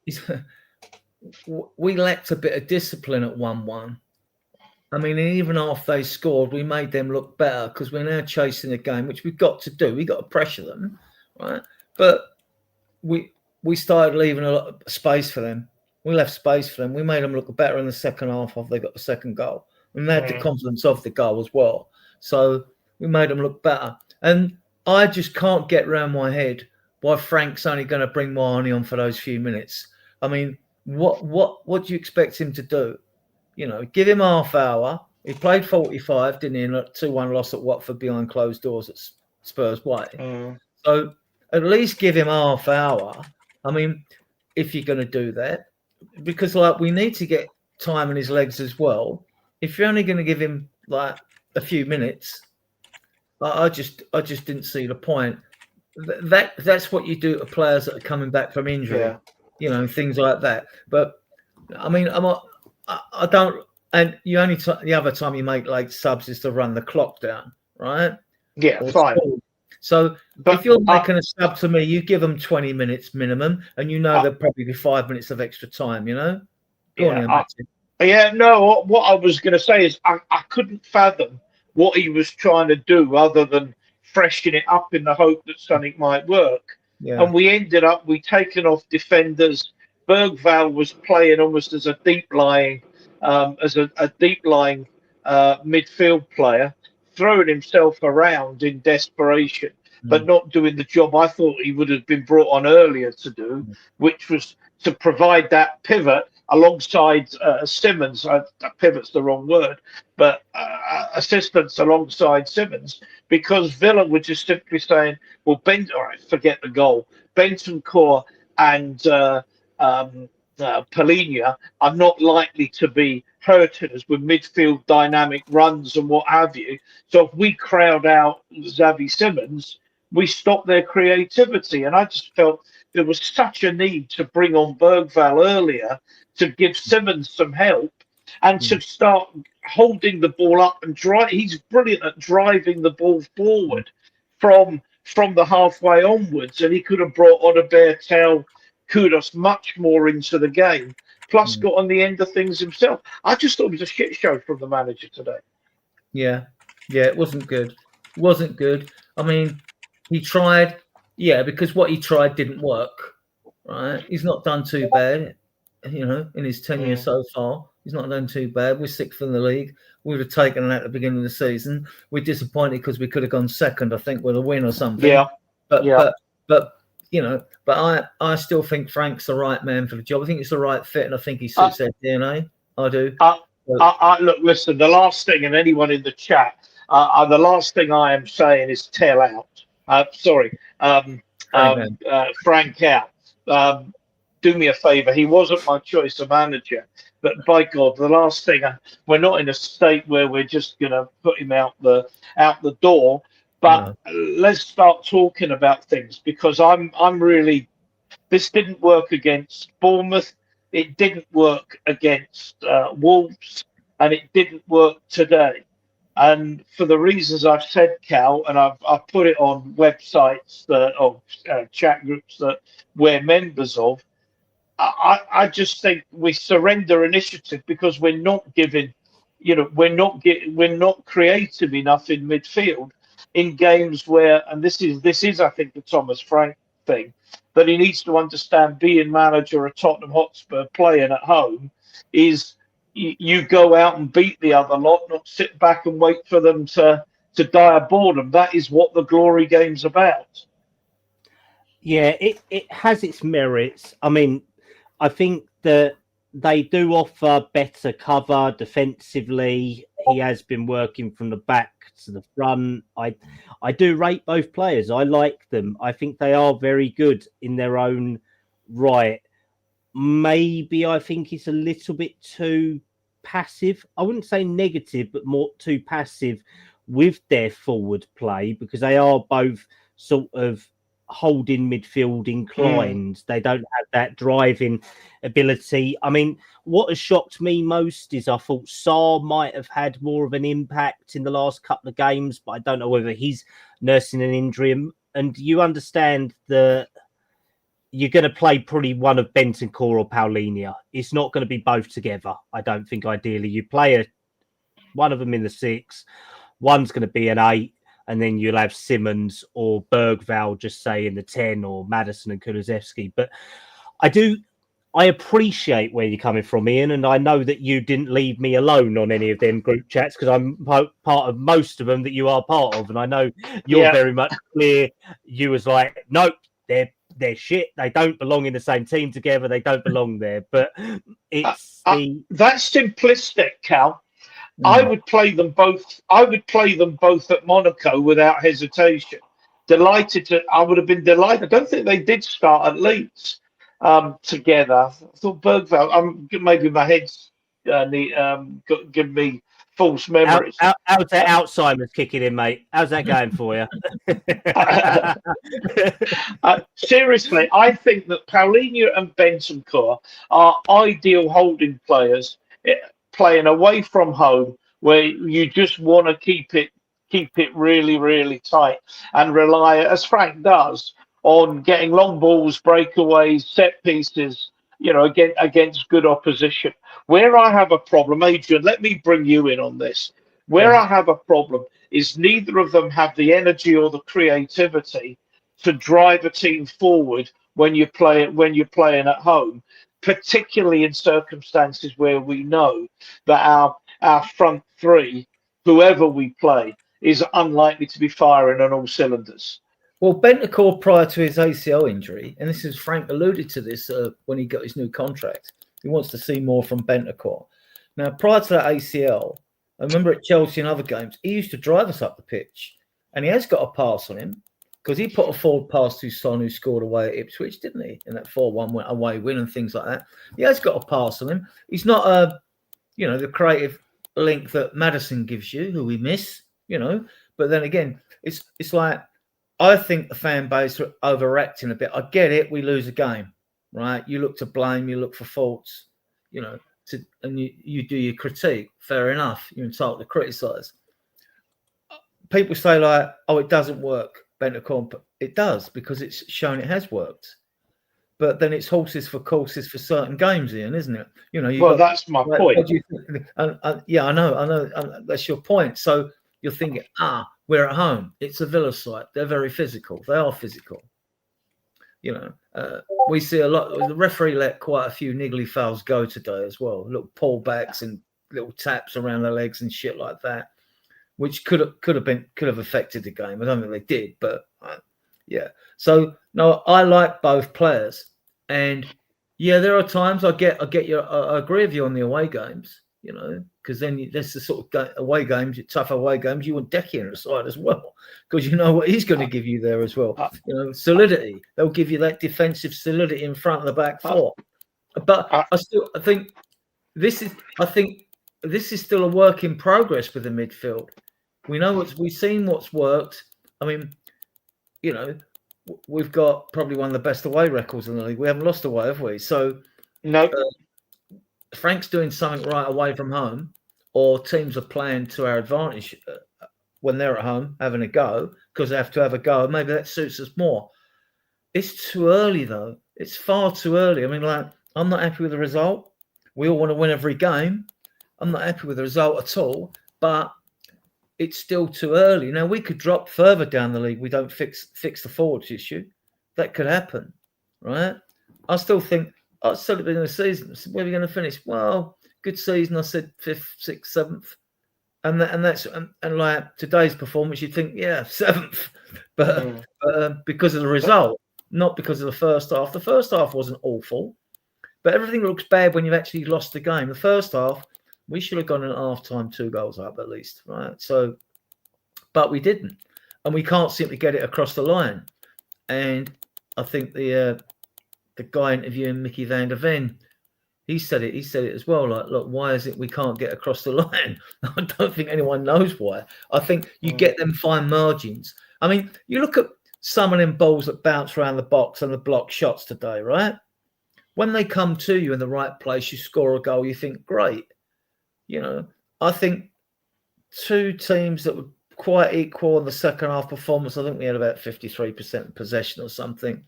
S4: lacked a bit of discipline at 1-1. I mean, even after they scored, we made them look better because we're now chasing the game, which we've got to do. We've got to pressure them, right? But we started leaving a lot of space for them. We left space for them. We made them look better in the second half after they got the second goal. And they had the confidence of the goal as well. So we made them look better. And I just can't get around my head why Frank's only going to bring Moani on for those few minutes. I mean, what do you expect him to do? Give him half hour. He played 45, didn't he? In a 2-1 loss at Watford behind closed doors at Spurs Way. So at least give him half hour. I mean, if you're going to do that, because we need to get time in his legs as well. If you're only going to give him a few minutes, I just didn't see the point. That's what you do to players that are coming back from injury, things like that. But I mean, I don't. And you only the other time you make subs is to run the clock down, right?
S2: Yeah, fine.
S4: So if you're making a sub to me, you give them 20 minutes minimum, and there'll probably be 5 minutes of extra time. Go on,
S2: no. What I was going to say is I couldn't fathom what he was trying to do other than freshen it up in the hope that something might work.
S4: Yeah.
S2: And we taken off defenders. Bergvall was playing almost as a deep lying midfield player, throwing himself around in desperation, but not doing the job I thought he would have been brought on earlier to do, which was to provide that pivot alongside Simmons. Pivot's the wrong word, but assistance alongside Simmons, because Villa were just simply saying, well, forget the goal. Bentancur and Polina are not likely to be hurting us with midfield dynamic runs and what have you. So if we crowd out Xavi Simmons, we stop their creativity. And I just felt there was such a need to bring on Bergvall earlier to give Simmons some help and to start holding the ball up and drive. He's brilliant at driving the ball forward from the halfway onwards, and he could have brought Odobert, Kudos much more into the game. plus got on the end of things himself. I just thought it was a shit show from the manager today.
S4: Yeah, it wasn't good. Wasn't good. I mean, he tried, because what he tried didn't work. Right? He's not done too bad, in his tenure so far. He's not done too bad. We're sixth in the league. We would have taken it at the beginning of the season. We're disappointed because we could have gone second, I think, with a win or something.
S2: Yeah.
S4: But I still think Frank's the right man for the job. I think it's the right fit, and I think he suits their DNA. I do.
S2: Look, listen, the last thing, and anyone in the chat, the last thing I am saying is tell out. Frank out. Do me a favour. He wasn't my choice of manager, but by God, the last thing, we're not in a state where we're just going to put him out the door. But let's start talking about things, because I'm really. This didn't work against Bournemouth. It didn't work against Wolves, and it didn't work today. And for the reasons I've said, Cal, and I've put it on websites chat groups that we're members of, I just think we surrender initiative because we're not giving, we're not creative enough in midfield in games where, and this is I think the Thomas Frank thing, that he needs to understand. Being manager of Tottenham Hotspur, playing at home, is you go out and beat the other lot, not sit back and wait for them to die of boredom. That is what the glory game's about.
S3: Yeah, it has its merits. I mean, I think that they do offer better cover defensively. He has been working from the back to the front. I do rate both players. I like them. I think they are very good in their own right. Maybe I think it's a little bit too passive. I wouldn't say negative, but more too passive with their forward play, because they are both sort of holding midfield inclined. They don't have that driving ability. I mean, what has shocked me most is I thought Sarr might have had more of an impact in the last couple of games, but I don't know whether he's nursing an injury. And you understand that you're going to play probably one of Bentancur or Paulinho. It's not going to be both together. I don't think ideally you play one of them in the 6, one's going to be an 8, and then you'll have Simmons or Bergvall, just say, in the 10, or Maddison and Kulusevski. But I appreciate where you're coming from, Ian, and I know that you didn't leave me alone on any of them group chats, because I'm part of most of them that you are part of, and I know you're very much clear. You was like, nope, they're shit. They don't belong in the same team together. They don't belong there. But it's
S2: that's simplistic, Cal. I would play them both. I would play them both at Monaco without hesitation. I would have been delighted. I don't think they did start at Leeds together. I thought Bergvall. Maybe my head's give me false memories.
S3: How's that Alzheimer's kicking in, mate? How's that going for you?
S2: Seriously, I think that Paulinho and Bentancur are ideal holding players, playing away from home, where you just want to keep it really, really tight and rely, as Frank does, on getting long balls, breakaways, set pieces, against good opposition. Where I have a problem, Adrian, let me bring you in on this. Where I have a problem is neither of them have the energy or the creativity to drive a team forward when you're playing at home, particularly in circumstances where we know that our front three, whoever we play, is unlikely to be firing on all cylinders.
S4: Well, Bentancur, prior to his ACL injury, and this is Frank alluded to this when he got his new contract, he wants to see more from Bentancur. Now, prior to that ACL, I remember at Chelsea and other games, he used to drive us up the pitch, and he has got a pass on him, because he put a forward pass to Son, who scored away at Ipswich, didn't he? In that 4-1 away win and things like that. He has got a pass on him. He's not the creative link that Maddison gives you, who we miss, But then again, it's like, I think the fan base are overreacting a bit. I get it. We lose a game, right? You look to blame, you look for faults, and you do your critique. Fair enough. You're entitled to criticise. People say like, oh, it doesn't work, Bentancur. It does, because it's shown it has worked. but then it's horses for courses for certain games, Ian, isn't it? You know,
S2: Well, that's my point.
S4: What do you think? Yeah, I know. That's your point. So you're thinking, we're at home. It's a Villa site. They're very physical. They are physical. You know, we see a lot. The referee let quite a few niggly fouls go today as well. Little pullbacks and little taps around the legs and shit like that, which could have affected the game. I don't think they did, but yeah. So no, I like both players, and yeah, there are times I get you. I agree with you on the away games. You know, because then that's the sort of away games, tough away games. You want Decky on the side as well, because you know what he's going to give you there as well. You know, solidity. They'll give you that defensive solidity in front of the back four. But I think this is still a work in progress with the midfield. We've seen what's worked. I mean, you know, we've got probably one of the best away records in the league. We haven't lost away, have we? So
S2: no.
S4: Frank's doing something right away from home, or teams are playing to our advantage when they're at home, having a go, because they have to have a go. Maybe that suits us more. It's too early, though. It's far too early. I mean, like, I'm not happy with the result. We all want to win every game. I'm not happy with the result at all, but it's still too early. Now, we could drop further down the league. We don't fix the forwards issue. That could happen, right? I still think, at the beginning of the season, where are we going to finish? Well, good season. I said 5th, 6th, 7th. And like today's performance, you'd think, yeah, 7th. But because of the result, not because of the first half. The first half wasn't awful, but everything looks bad when you've actually lost the game. The first half, we should have gone in at half-time 2 goals up at least, right? So, but we didn't. And we can't simply get it across the line. And I think the guy interviewing Mickey van der Ven, he said it as well. Like, look, why is it we can't get across the line? I don't think anyone knows why. I think you get them fine margins. I mean, you look at some of them balls that bounce around the box and the block shots today, right? When they come to you in the right place, you score a goal, you think, great. You know, I think 2 teams that were quite equal in the second half performance, I think we had about 53% possession or something,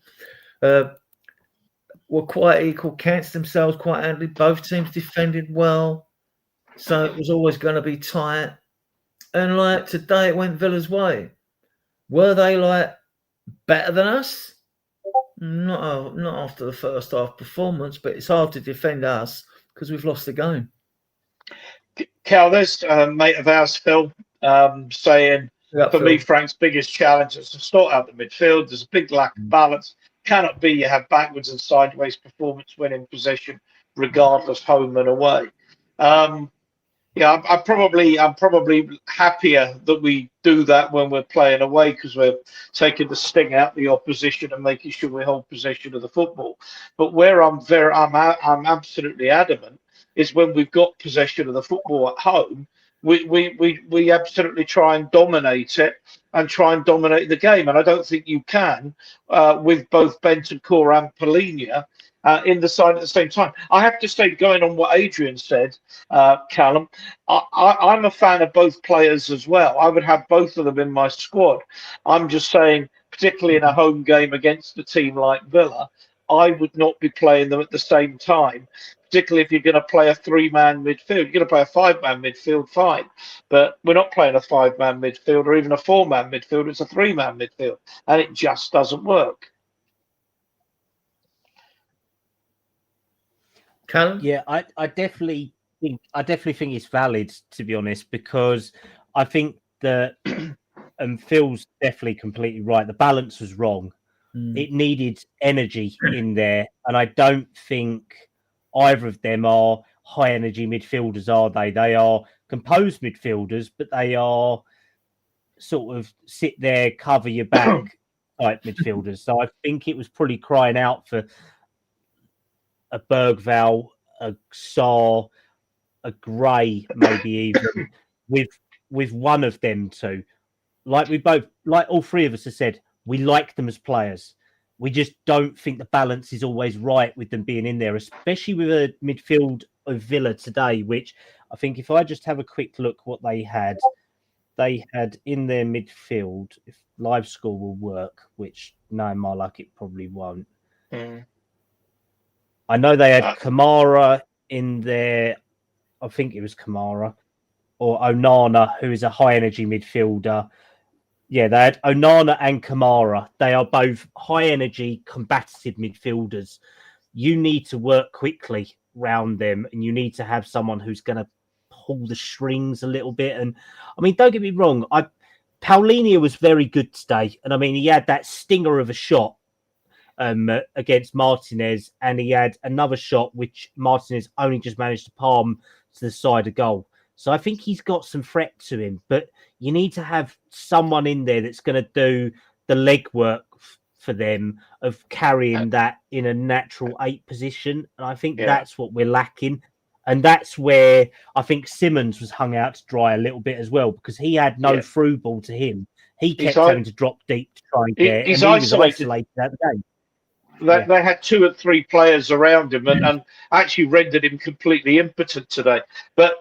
S4: were quite equal, cancelled themselves quite handily. Both teams defended well. So it was always going to be tight. And like today, it went Villa's way. Were they like better than us? Not after the first half performance, but it's hard to defend us because we've lost the game.
S2: Cal, there's a mate of ours, Phil, saying, for me, Frank's biggest challenge is to sort out the midfield. There's a big lack of balance. Cannot be you have backwards and sideways performance when in possession, regardless home and away. Yeah, I'm probably happier that we do that when we're playing away because we're taking the sting out the opposition and making sure we hold possession of the football. But where I'm absolutely adamant is when we've got possession of the football at home, we absolutely try and dominate it and try and dominate the game. And I don't think you can with both Bentancur and Polinia in the side at the same time. I have to say, going on what Adrian said, Callum, I'm a fan of both players as well. I would have both of them in my squad. I'm just saying, particularly in a home game against a team like Villa, I would not be playing them at the same time, particularly if you're going to play a 3-man midfield. You're going to play a 5-man midfield, fine. But we're not playing a 5-man midfield or even a 4-man midfield. It's a 3-man midfield, and it just doesn't work.
S4: Callum?
S3: Yeah, I definitely think it's valid, to be honest, because I think that Phil's definitely completely right. The balance was wrong. It needed energy in there, and I don't think either of them are high energy midfielders, are they? They are composed midfielders, but they are sort of sit there, cover your back type midfielders. So I think it was probably crying out for a Bergvall, a Sarr, a Gray, maybe even with one of them two. Like all 3 of us have said, we like them as players. We just don't think the balance is always right with them being in there, especially with a midfield of Villa today, which I think if I just have a quick look what they had in their midfield, if live score will work, which knowing my luck, it probably won't. I know they had Kamara in there. I think it was Kamara or Onana, who is a high energy midfielder. Yeah, they had Onana and Kamara. They are both high energy, combative midfielders. You need to work quickly round them, and you need to have someone who's going to pull the strings a little bit. And I mean, don't get me wrong, Paulinho was very good today, and I mean, he had that stinger of a shot against Martinez, and he had another shot which Martinez only just managed to palm to the side of goal. So I think he's got some threat to him, but you need to have someone in there that's going to do the legwork for them of carrying that in a natural 8 position. And I think that's what we're lacking. And that's where I think Simmons was hung out to dry a little bit as well, because he had no through ball to him. He kept having to drop deep to try and get,
S2: he's
S3: and he
S2: isolated.
S3: was isolated out the game.
S2: They had 2 or 3 players around him and actually rendered him completely impotent today. But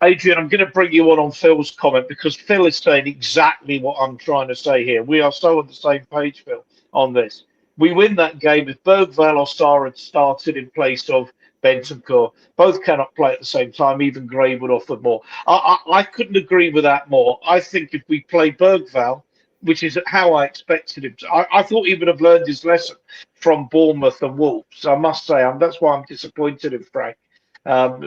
S2: Adrian, I'm going to bring you on Phil's comment, because Phil is saying exactly what I'm trying to say here. We are so on the same page, Phil, on this. We win that game if Bergvall or Sarr had started in place of Bentancur. Both cannot play at the same time. Even Gray would offer more. I couldn't agree with that more. I think if we play Bergvall, which is how I expected him to. I thought he would have learned his lesson from Bournemouth and Wolves. I must say, that's why I'm disappointed in Frank.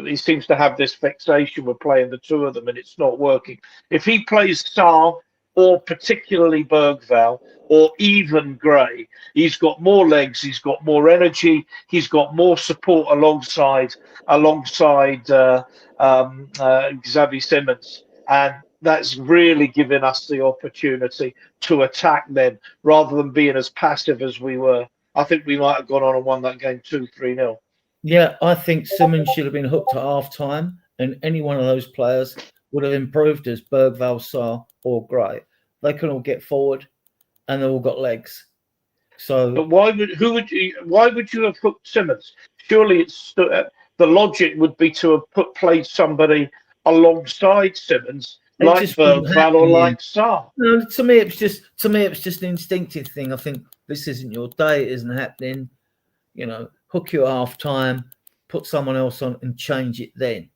S2: He seems to have this fixation with playing the 2 of them, and it's not working. If he plays Sarr, or particularly Bergvall, or even Gray, he's got more legs, he's got more energy, he's got more support alongside Xavi Simmons, and that's really given us the opportunity to attack them rather than being as passive as we were. I think we might have gone on and won that game 2-3-0.
S4: Yeah, I think Simmons should have been hooked at half time, and any one of those players would have improved as Bergvall, Sarr, or Gray. They can all get forward, and they've all got legs. So,
S2: but why would you have hooked Simmons? Surely it's the logic would be to have played somebody alongside Simmons, like Bergvall or like Sarr.
S4: No, to me, it was just an instinctive thing. I think this isn't your day. It isn't happening. You know, hook you at half time, put someone else on, and change it then.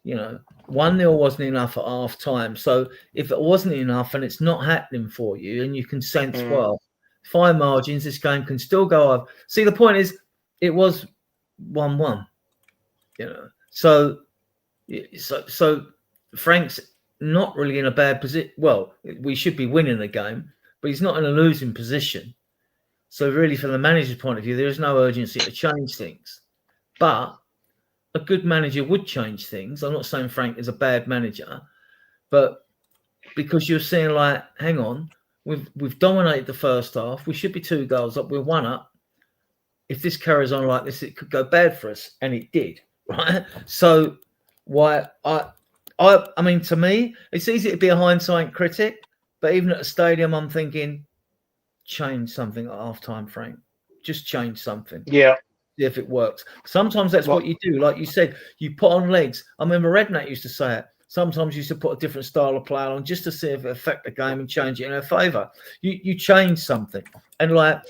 S4: You know, 1-0 wasn't enough at half time. So if it wasn't enough and it's not happening for you, and you can sense, well, fine margins, this game can still go up. See, the point is, it was 1-1. You know, so Frank's not really in a bad position. Well, we should be winning the game, but he's not in a losing position. So really, from the manager's point of view, there is no urgency to change things. But a good manager would change things. I'm not saying Frank is a bad manager, but because you're seeing, like, hang on, we've dominated the first half. We should be 2 goals up. We're 1 up. If this carries on like this, it could go bad for us, and it did, right? So why I mean, to me, it's easy to be a hindsight critic, but even at a stadium, I'm thinking, change something at half-time, Frank. Just change something.
S2: Yeah.
S4: See if it works. Sometimes that's what you do. Like you said, you put on legs. I remember Redknapp used to say it. Sometimes you used to put a different style of play on just to see if it affect the game and change it in her favour. You change something. And like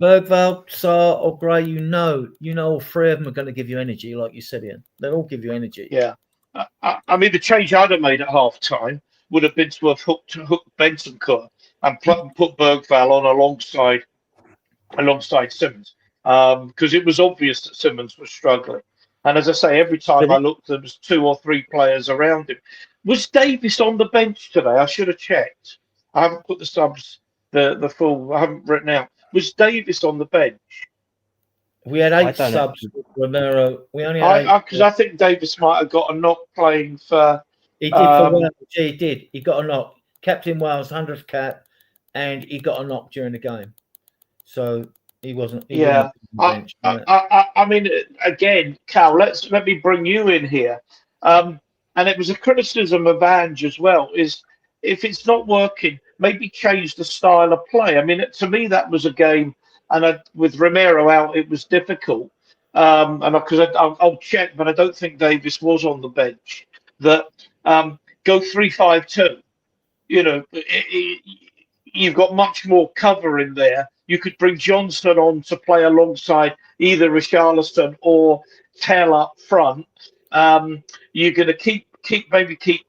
S4: Bergvall, Sarr or Gray, you know all 3 of them are going to give you energy, like you said, Ian. They'll all give you energy.
S2: Yeah. I mean, the change I'd have made at half-time would have been to have hooked Bentancur and put Bergvall on alongside Simmons, because it was obvious that Simmons was struggling. And as I say, every time I looked, there was 2 or 3 players around him. Was Davis on the bench today? I should have checked. I haven't put the subs, the full. I haven't written out. Was Davis on the bench?
S4: We had 8 subs with Romero. We only had 8.
S2: Because I think Davis might have got a knock playing for.
S4: He did for Wales. He did. He got a knock. Captain Wales, 100th cap, and he got a knock during the game. So he wasn't. He wasn't on the bench,
S2: I mean, again, Cal, let me bring you in here. And it was a criticism of Ange as well. Is if it's not working, maybe change the style of play. I mean, to me, that was a game. And with Romero out, it was difficult. And because I'll check, but I don't think Davis was on the bench. That go 3-5-2. You know, you've got much more cover in there You could bring Johnson on to play alongside either Richarlison or Tell up front. You're going to keep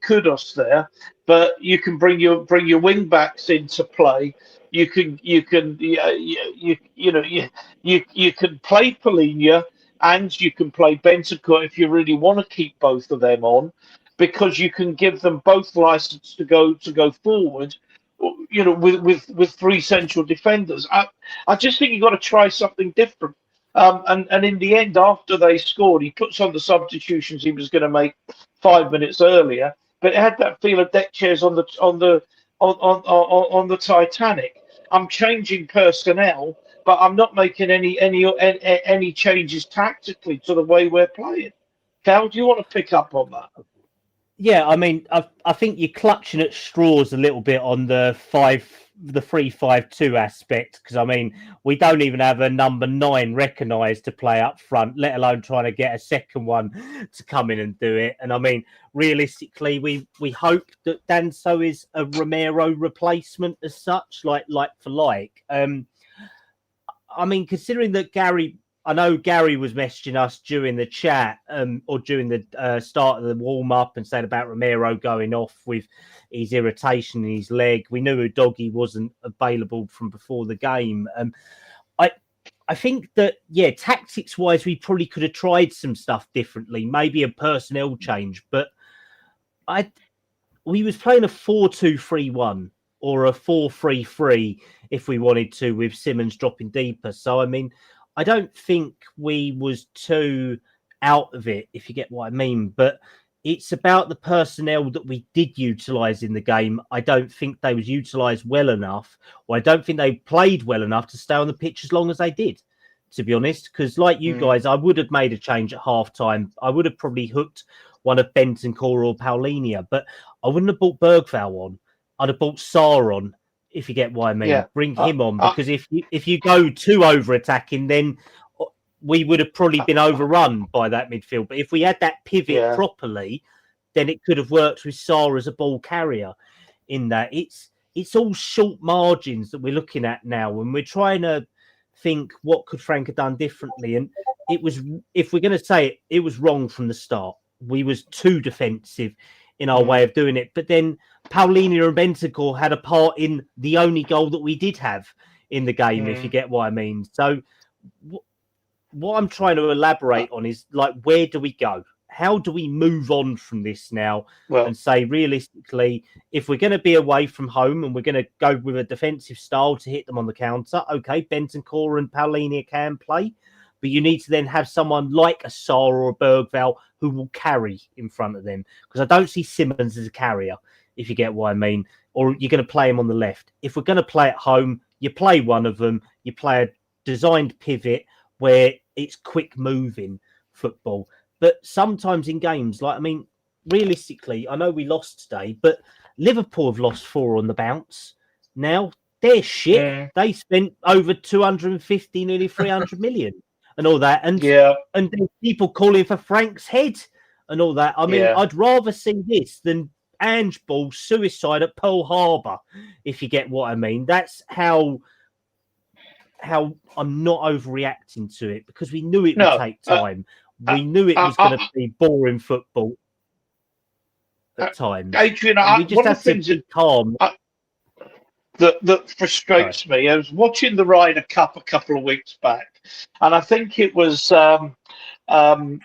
S2: Kudos there, but you can bring your wing backs into play. You can you can play Polina and you can play Bentancur if you really want to keep both of them on, because you can give them both license to go forward. With three central defenders. I just think you've got to try something different. And in the end, after they scored, he puts on the substitutions he was going to make 5 minutes earlier. But it had that feel of deck chairs on the Titanic. I'm changing personnel, but I'm not making any changes tactically to the way we're playing. Cal, do you want to pick up on that?
S3: Yeah, I mean, I think you're clutching at straws a little bit on the 3-5-2 aspect, because I mean, we don't even have a number 9 recognised to play up front, let alone trying to get a second one to come in and do it. And I mean, realistically, we hope that Danso is a Romero replacement as such, like for like. I mean, considering that I know Gary was messaging us during the chat or during the start of the warm-up and saying about Romero going off with his irritation in his leg. We knew Udogie wasn't available from before the game. I think that, yeah, tactics-wise, we probably could have tried some stuff differently, maybe a personnel change. But we was playing a 4-2-3-1 or a 4-3-3 if we wanted to, with Simmons dropping deeper. So, I mean, I don't think we was too out of it, if you get what I mean. But it's about the personnel that we did utilise in the game. I don't think they was utilised well enough, or I don't think they played well enough to stay on the pitch as long as they did, to be honest. Because like you guys, I would have made a change at half-time. I would have probably hooked one of Bentancur or Paulinho, but I wouldn't have brought Bergvall on. I'd have brought Sarr on, if you get what I mean.
S2: Yeah.
S3: Bring him on, because if you go too over-attacking, then we would have probably been overrun by that midfield. But if we had that pivot properly, then it could have worked with Sarr as a ball carrier in that. It's all short margins that we're looking at now, and we're trying to think what could Frank have done differently. And it was, if we're going to say it was wrong from the start. We was too defensive in our way of doing it. But then Paulinho and Bentancur had a part in the only goal that we did have in the game, if you get what I mean. So what I'm trying to elaborate on is, like, where do we go? How do we move on from this now and say, realistically, if we're going to be away from home and we're going to go with a defensive style to hit them on the counter, okay, Bentancur and Paulinho can play, but you need to then have someone like a Sarr or a Bergvall who will carry in front of them, because I don't see Simmons as a carrier, if you get what I mean, or you're going to play him on the left. If we're going to play at home, you play one of them, you play a designed pivot where it's quick moving football. But sometimes in games, like, I mean, realistically, I know we lost today, but Liverpool have lost 4 on the bounce. Now, they're shit. Yeah. They spent over 250, nearly 300 million and all that. And there's people calling for Frank's head and all that. I mean, I'd rather see this than Ange Ball suicide at Pearl Harbor, if you get what I mean. That's how I'm not overreacting to it, because we knew it would take time. We knew it was going to be boring football at times.
S2: Adrian,
S3: we just have to be calm.
S2: That frustrates me. I was watching the Ryder Cup a couple of weeks back, and I think it was Molinari,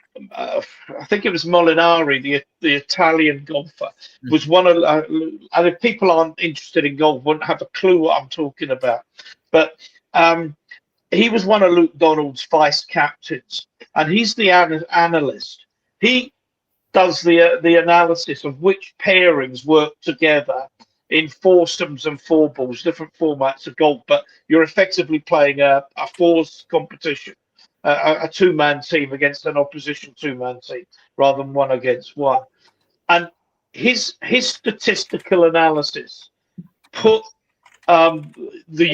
S2: the Italian golfer, was one of. And if people aren't interested in golf, wouldn't have a clue what I'm talking about. But he was one of Luke Donald's vice captains, and he's the analyst. He does the analysis of which pairings work together in foursomes and four balls, different formats of golf, but you're effectively playing a fours competition, a two-man team against an opposition two-man team, rather than one against one. And his statistical analysis put the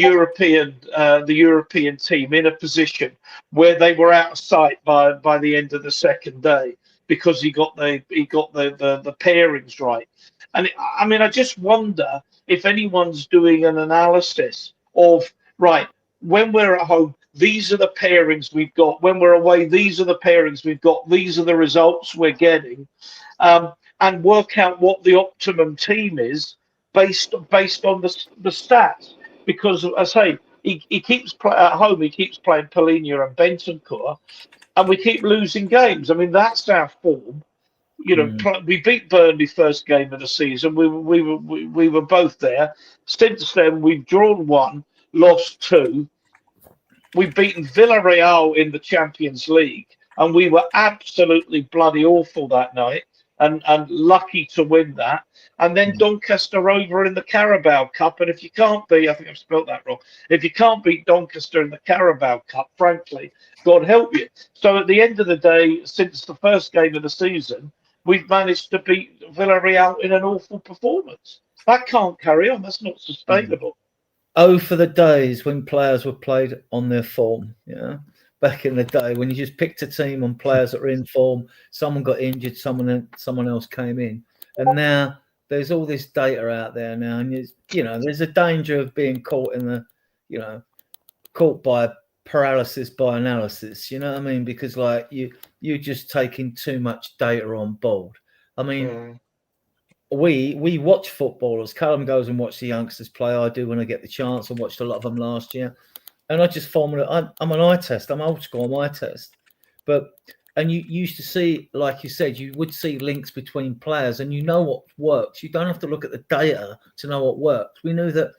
S2: European team in a position where they were out of sight by the end of the second day, because he got the pairings right. And I mean, I just wonder if anyone's doing an analysis of, right, when we're at home, these are the pairings we've got. When we're away, these are the pairings we've got. These are the results we're getting, and work out what the optimum team is based on the stats. Because I say he keeps at home. He keeps playing Polina and Bentancur, and we keep losing games. I mean, that's our form. We beat Burnley first game of the season. We were both there. Since then, we've drawn one, lost two. We've beaten Villarreal in the Champions League, and we were absolutely bloody awful that night, and lucky to win that. And then Doncaster over in the Carabao Cup, and if you can't beat, I think I've spelt that wrong. If you can't beat Doncaster in the Carabao Cup, frankly, God help you. So at the end of the day, since the first game of the season, we've managed to beat Villarreal in an awful performance. That can't carry on. That's not sustainable.
S4: Oh, for the days when players were played on their form. Back in the day when you just picked a team on players that were in form, someone got injured, someone else came in, and now there's all this data out there now, and there's a danger of being caught in the, caught by paralysis by analysis. You know what I mean? Because like you're just taking too much data on board. I mean. We watch footballers. Callum goes and watch the youngsters play. I do when I get the chance. I watched a lot of them last year, and I just I'm an eye test. I'm old school. I'm eye test. And you used to see, like you said, you would see links between players, and you know what works. You don't have to look at the data to know what works. We knew that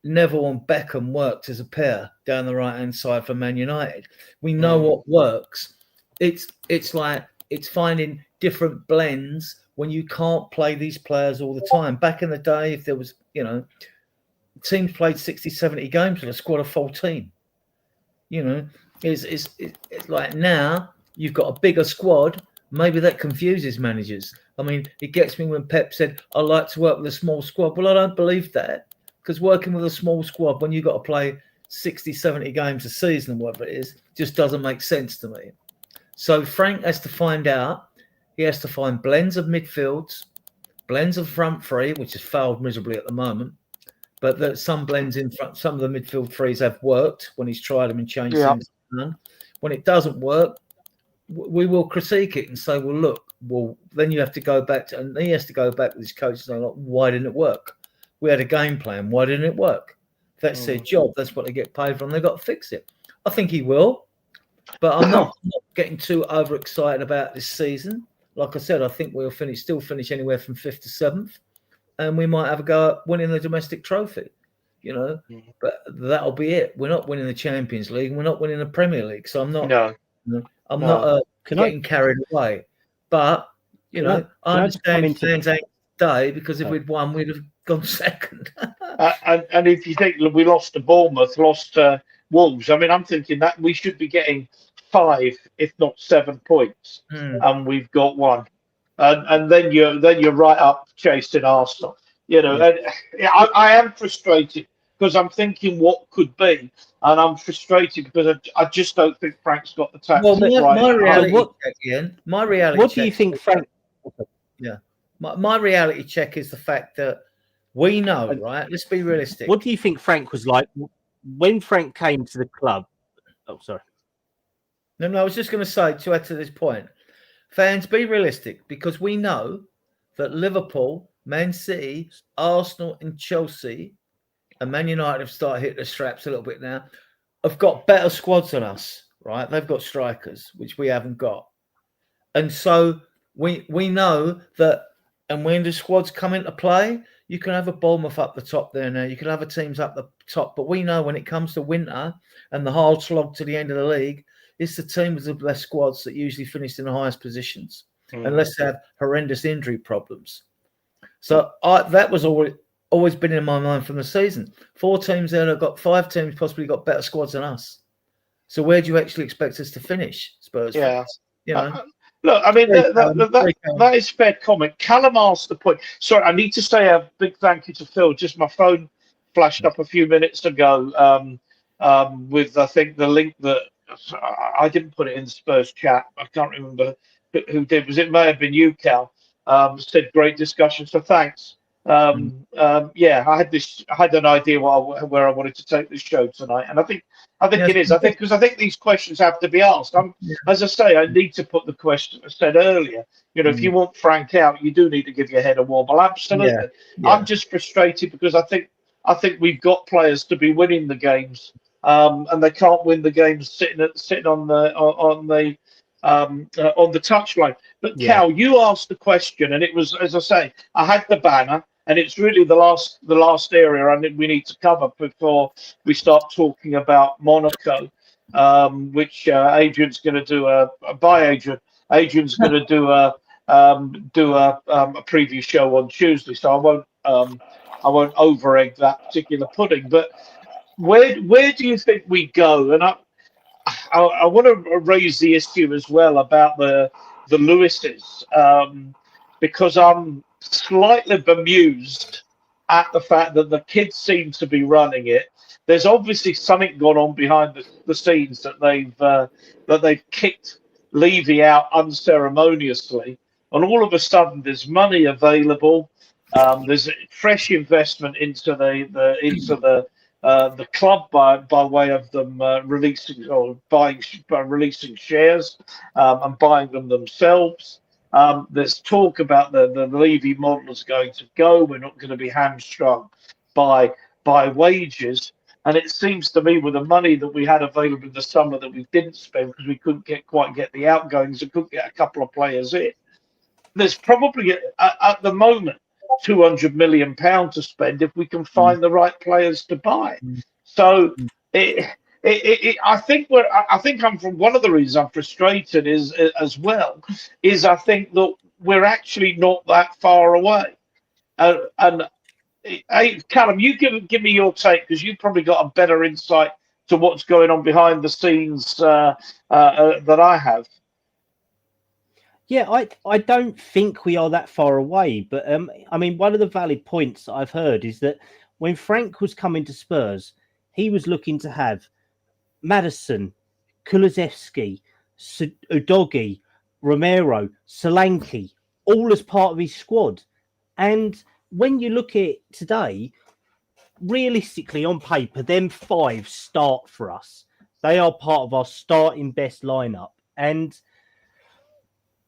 S4: Neville and Beckham worked as a pair down the right hand side for Man United. We know what works. It's like it's finding different blends when you can't play these players all the time. Back in the day, if there was, teams played 60, 70 games with a squad of 14. It's like now you've got a bigger squad. Maybe that confuses managers. I mean, it gets me when Pep said, I like to work with a small squad. Well, I don't believe that, because working with a small squad when you've got to play 60, 70 games a season, whatever it is, just doesn't make sense to me. So Frank has to find out. He has to find blends of midfields, blends of front three, which has failed miserably at the moment. But that some blends in front, some of the midfield threes have worked when he's tried them and changed things. When it doesn't work, we will critique it and say, well, then you have to go back to, and he has to go back with his coach and say, like, why didn't it work? We had a game plan. Why didn't it work? That's their job. That's what they get paid for, and they've got to fix it. I think he will, but I'm not getting too overexcited about this season. Like I said, I think we'll still finish anywhere from 5th to 7th, and we might have a go at winning the domestic trophy, But that'll be it. We're not winning the Champions League, and we're not winning the Premier League. So I'm not. Not getting carried away. But I understand fans ain't today, because if we'd won, we'd have gone second.
S2: and if you think we lost to Bournemouth, lost to Wolves, I mean, I'm thinking that we should be getting 5, if not 7 points, and we've got 1, and then you're right up chasing Arsenal. And I am frustrated because I'm thinking what could be, and I'm frustrated because I just don't think Frank's got the tactics right.
S4: My reality check, Ian. My reality.
S3: What do you think, Frank?
S4: Yeah, my reality check is the fact that we know, right? Let's be realistic.
S3: What do you think Frank was like when Frank came to the club? Oh, sorry.
S4: No, I was just going to say, to add to this point, fans, be realistic, because we know that Liverpool, Man City, Arsenal and Chelsea and Man United have started hitting the straps a little bit now, have got better squads than us, right? They've got strikers, which we haven't got. And so we know that, and when the squads come into play, you can have a Bournemouth up the top there now. You can have a teams up the top. But we know when it comes to winter and the hard slog to the end of the league, it's the team with the best squads that usually finish in the highest positions, unless they have horrendous injury problems. So that was always been in my mind from the season. 4 teams there have got 5 teams possibly got better squads than us. So where do you actually expect us to finish, Spurs?
S2: Yeah. Look, I mean, that is fair comment. Callum asked the point. Sorry, I need to say a big thank you to Phil. Just my phone flashed up a few minutes ago with, I think, the link that I didn't put it in the Spurs chat. I can't remember who did. It may have been you, Cal. Said great discussion. So thanks. Yeah, I had an idea where I wanted to take this show tonight, and I think
S4: Yes.
S2: it is. I think these questions have to be asked. As I say, I need to put the question I said earlier. You know, if you want Frank out, you do need to give your head a wobble. Absolutely.
S4: Yeah.
S2: I'm just frustrated because I think we've got players to be winning the games, and they can't win the games sitting on the touchline. But
S3: Yeah.
S2: Cal, you asked the question, and it was, as I say, I had the banner, and it's really the last area I think we need to cover before we start talking about Monaco, which Adrian's going to do by Adrian. Adrian's going to do a preview show on Tuesday, so I won't over egg that particular pudding. But where do you think we go? And I want to raise the issue as well about the Lewises, because I'm slightly bemused at the fact that the kids seem to be running it. There's obviously something gone on behind the scenes that they've kicked Levy out unceremoniously, and all of a sudden there's money available. There's fresh investment into the club by way of them releasing or releasing shares and buying them themselves. There's talk about the Levy model is going to go. We're not going to be hamstrung by wages. And it seems to me, with the money that we had available in the summer that we didn't spend because we couldn't quite get the outgoings and couldn't get a couple of players in, there's probably at the moment £200 million to spend if we can find the right players to buy. So I think I'm from one of the reasons I'm frustrated is as well is I think that we're actually not that far away. And hey, Callum, you give me your take because you've probably got a better insight to what's going on behind the scenes that I have.
S3: Yeah, I don't think we are that far away. But I mean, one of the valid points I've heard is that when Frank was coming to Spurs, he was looking to have Maddison, Kulusevski, Udogi, Romero, Solanke, all as part of his squad. And when you look at it today, realistically on paper, them five start for us. They are part of our starting best lineup. And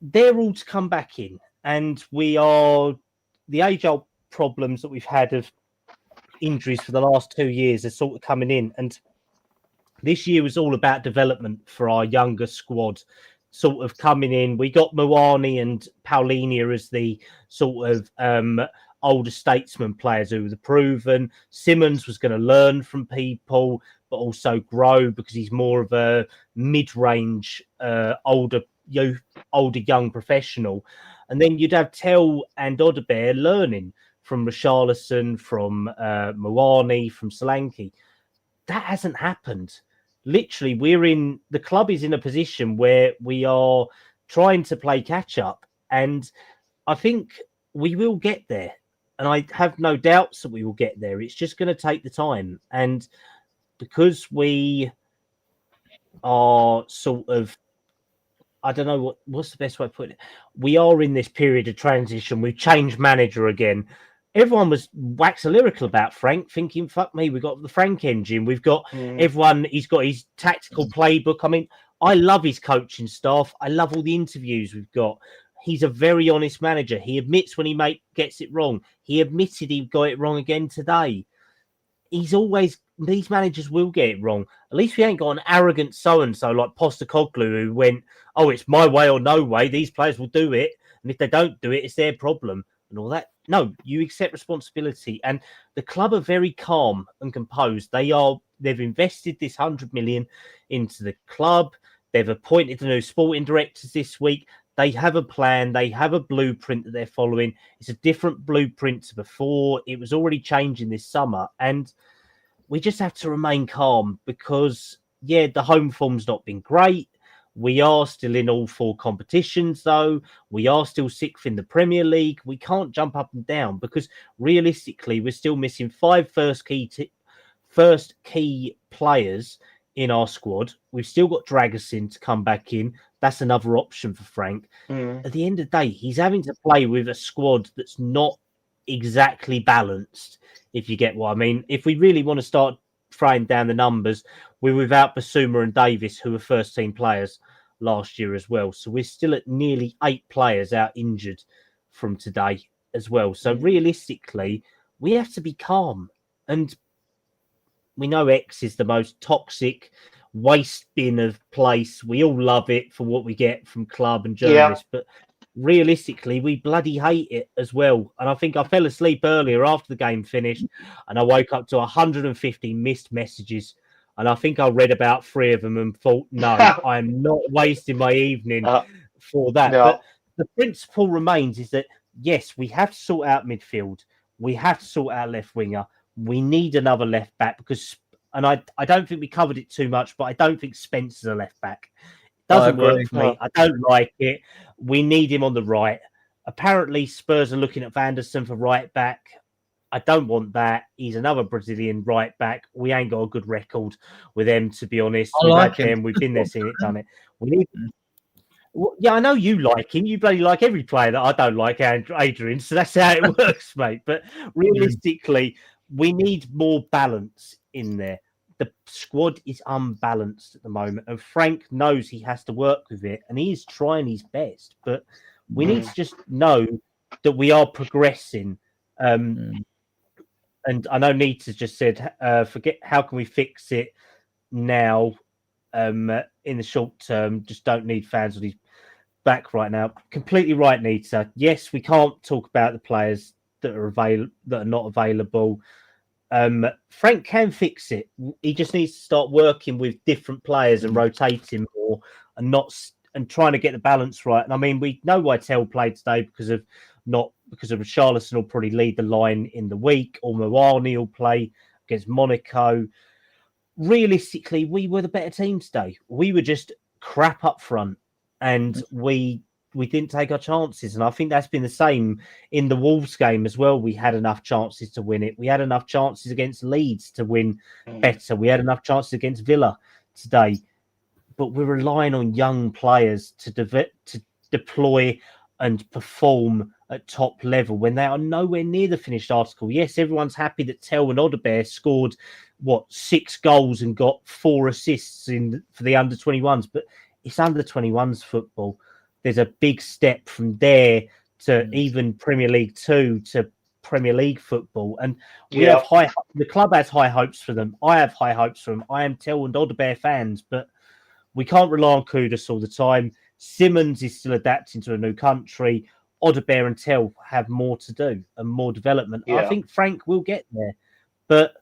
S3: they're all to come back in. And we are the age-old problems that we've had of injuries for the last 2 years are sort of coming in. And this year was all about development for our younger squad, sort of coming in. We got Moani and Paulinia as the sort of older statesman players who were proven. Simmons was going to learn from people, but also grow because he's more of a mid-range, older young professional. And then you'd have Tell and Odebear learning from Richarlison, from Moani, from Solanke. That hasn't happened. Literally, the club is in a position where we are trying to play catch up. And I think we will get there. And I have no doubts that we will get there. It's just going to take the time. And because we are sort of, I don't know what's the best way to put it. We are in this period of transition. We've changed manager again. Everyone was wax lyrical about Frank, thinking, fuck me, we've got the Frank engine. We've got everyone, he's got his tactical playbook. I mean, I love his coaching staff. I love all the interviews we've got. He's a very honest manager. He admits when he gets it wrong. He admitted he got it wrong again today. These managers will get it wrong. At least we ain't got an arrogant so-and-so like Postecoglou who went, oh, it's my way or no way. These players will do it. And if they don't do it, it's their problem and all that. No, you accept responsibility. And the club are very calm and composed. They've invested this 100 million into the club. They've appointed the new sporting directors this week. They have a plan. They have a blueprint that they're following. It's a different blueprint to before. It was already changing this summer. And we just have to remain calm because, yeah, the home form's not been great. We are still in all 4 competitions, though. We are still 6th in the Premier League. We can't jump up and down because realistically, we're still missing 5 first key players in our squad. We've still got Dragusin to come back in. That's another option for Frank. At the end of the day, he's having to play with a squad that's not exactly balanced, if you get what I mean. If we really want to start throwing down the numbers, we're without Basuma and Davis, who were first team players last year as well. So we're still at nearly 8 players out injured from today as well. So realistically, we have to be calm. And we know X is the most toxic waste bin of place. We all love it for what we get from club and journalists, but realistically, we bloody hate it as well. And I think I fell asleep earlier after the game finished, and I woke up to 150 missed messages. And I think I read about 3 of them and thought, no, I am not wasting my evening for that.
S2: No.
S3: But the principle remains is that, yes, we have to sort out midfield. We have to sort out left winger. We need another left back because, and I don't think we covered it too much, but I don't think Spencer's a left back. Doesn't work for me. I don't like it. We need him on the right. Apparently, Spurs are looking at Vanderson for right back. I don't want that. He's another Brazilian right back. We ain't got a good record with them, to be honest. We've had them. We've been there, seen it, done it. We need. Well, yeah, I know you like him. You bloody like every player that I don't like, Adrian. So that's how it works, mate. But realistically, we need more balance in there. The squad is unbalanced at the moment, and Frank knows he has to work with it, and he is trying his best. But we need to just know that we are progressing. And I know Nita just said, "Forget how can we fix it now? In the short term, just don't need fans on his back right now." Completely right, Nita. Yes, we can't talk about the players that are not available. Frank can fix it. He just needs to start working with different players and rotating more, and trying to get the balance right. And I mean, we know why Tell played today because of Richarlison will probably lead the line in the week, or Moani will play against Monaco. Realistically, we were the better team today. We were just crap up front, and we didn't take our chances. And I think that's been the same in the Wolves game as well. We had enough chances to win it. We had enough chances against Leeds to win better. We had enough chances against Villa today. But we're relying on young players to deploy and perform at top level when they are nowhere near the finished article. Yes, everyone's happy that Tell and Odebear scored, 6 goals and got 4 assists for the under-21s. But it's under-21s football. There's a big step from there to even Premier League 2 to Premier League football. And we have the club has high hopes for them. I have high hopes for them. I am Tell and Odebear fans, but we can't rely on Kudus all the time. Simmons is still adapting to a new country. Odebear and Tell have more to do and more development. I think Frank will get there. But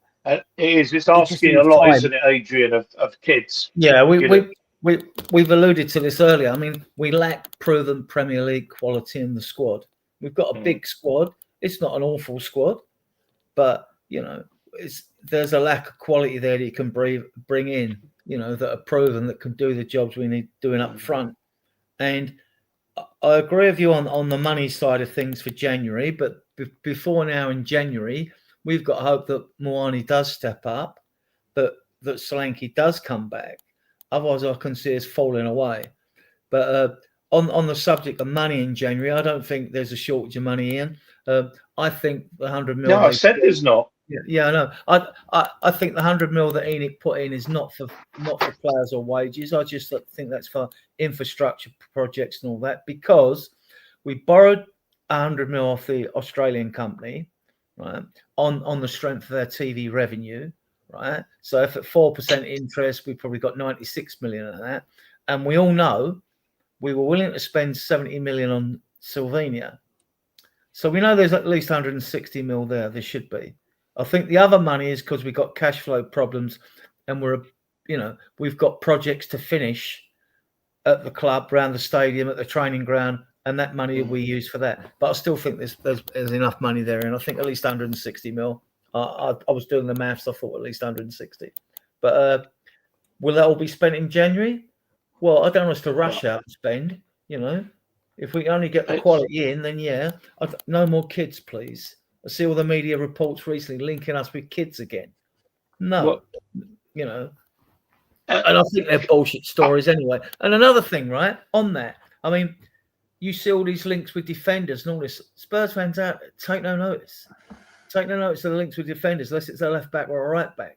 S2: it's asking a lot, isn't it, Adrian, of kids?
S4: Yeah, we've alluded to this earlier. I mean, we lack proven Premier League quality in the squad. We've got a big squad. It's not an awful squad, but there's a lack of quality there that you can bring in. That are proven that can do the jobs we need doing up front. And I agree with you on the money side of things for January, but before now in January, we've got hope that Moani does step up, that Solanke does come back. Otherwise, I can see us falling away. But on the subject of money in January, I don't think there's a shortage of money in. I think the 100 million.
S2: No, I said there's not.
S4: Yeah, I know. I think the 100 mil that ENIC put in is not for players or wages. I just think that's for infrastructure projects and all that, because we borrowed 100 mil off the Australian company, right? On the strength of their TV revenue, right? So if at 4% interest, we probably got 96 million of that, and we all know we were willing to spend 70 million on Slovenia. So we know there's at least 160 mil there. There should be. I think the other money is because we've got cash flow problems, and we've got projects to finish at the club, around the stadium, at the training ground, and that money will be used for that. But I still think there's enough money there, and I think at least 160 mil. I was doing the maths. I thought at least 160. But will that all be spent in January? Well, I don't want us to rush out and spend. If we only get the quality in, then no more kids, please. I see all the media reports recently linking us with kids again. No, and I think they're bullshit stories anyway. And another thing, right, on that, I mean, you see all these links with defenders and all this. Spurs fans out take no notice. Take no notice of the links with defenders, unless it's a left back or a right back.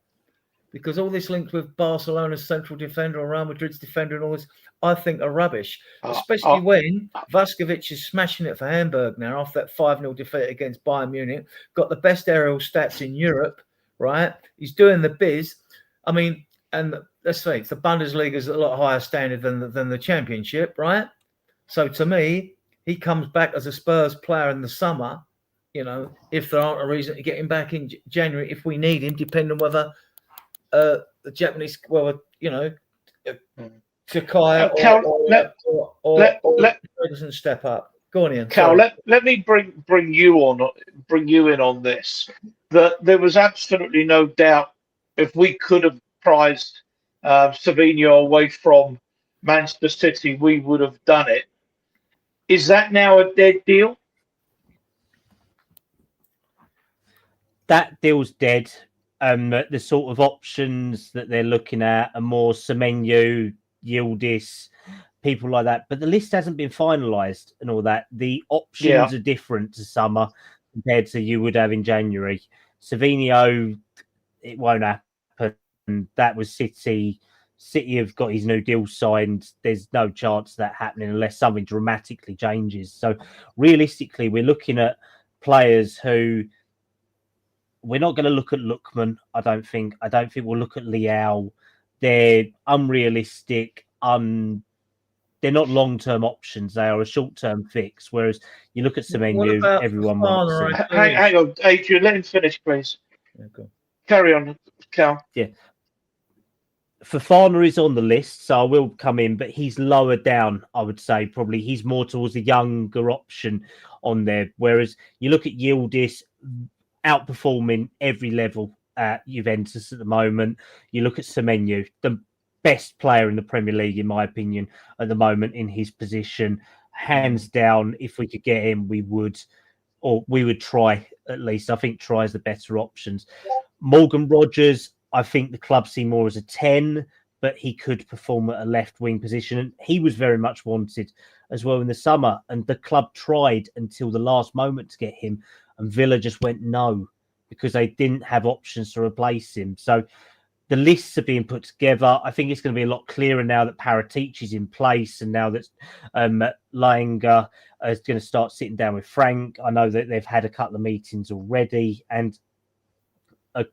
S4: Because all this links with Barcelona's central defender or Real Madrid's defender and all this, I think are rubbish. Especially when Vaskovic is smashing it for Hamburg now after that 5-0 defeat against Bayern Munich. Got the best aerial stats in Europe, right? He's doing the biz. I mean, and let's face it, the Bundesliga is a lot higher standard than the Championship, right? So to me, he comes back as a Spurs player in the summer, you know, if there aren't a reason to get him back in January, if we need him, depending on whether the Japanese, well, you know, Sakai or doesn't step up. Go on, Ian.
S2: Cal, let me bring you in on this. That there was absolutely no doubt if we could have prized Savinho away from Manchester City, we would have done it. Is that now a dead deal?
S3: That deal's dead. The sort of options that they're looking at are more Semenyo, Yildiz, people like that. But the list hasn't been finalised and all that. The options are different to summer compared to you would have in January. Savinho, it won't happen. That was City. City have got his new deal signed. There's no chance of that happening unless something dramatically changes. So realistically, we're looking at players who... We're not going to look at Lookman, I don't think. I don't think we'll look at Leao. They're unrealistic. They're not long-term options. They are a short-term fix. Whereas you look at Semenyo, everyone wants it.
S2: Hang on, Adrian, let him finish, please.
S4: Yeah, go on.
S2: Carry on, Cal.
S3: Yeah. Fofana is on the list, so I will come in, but he's lower down, I would say. Probably he's more towards the younger option on there. Whereas you look at Yildiz, outperforming every level at Juventus at the moment. You look at Semenyo, the best player in the Premier League, in my opinion, at the moment in his position. Hands down, if we could get him, we would try at least. I think try is the better options. Morgan Rogers, I think the club see more as a 10, but he could perform at a left wing position. And he was very much wanted as well in the summer. And the club tried until the last moment to get him. And Villa just went no, because they didn't have options to replace him. So the lists are being put together. I think it's going to be a lot clearer now that Paratici is in place, and now that Langer is going to start sitting down with Frank. I know that they've had a couple of meetings already, and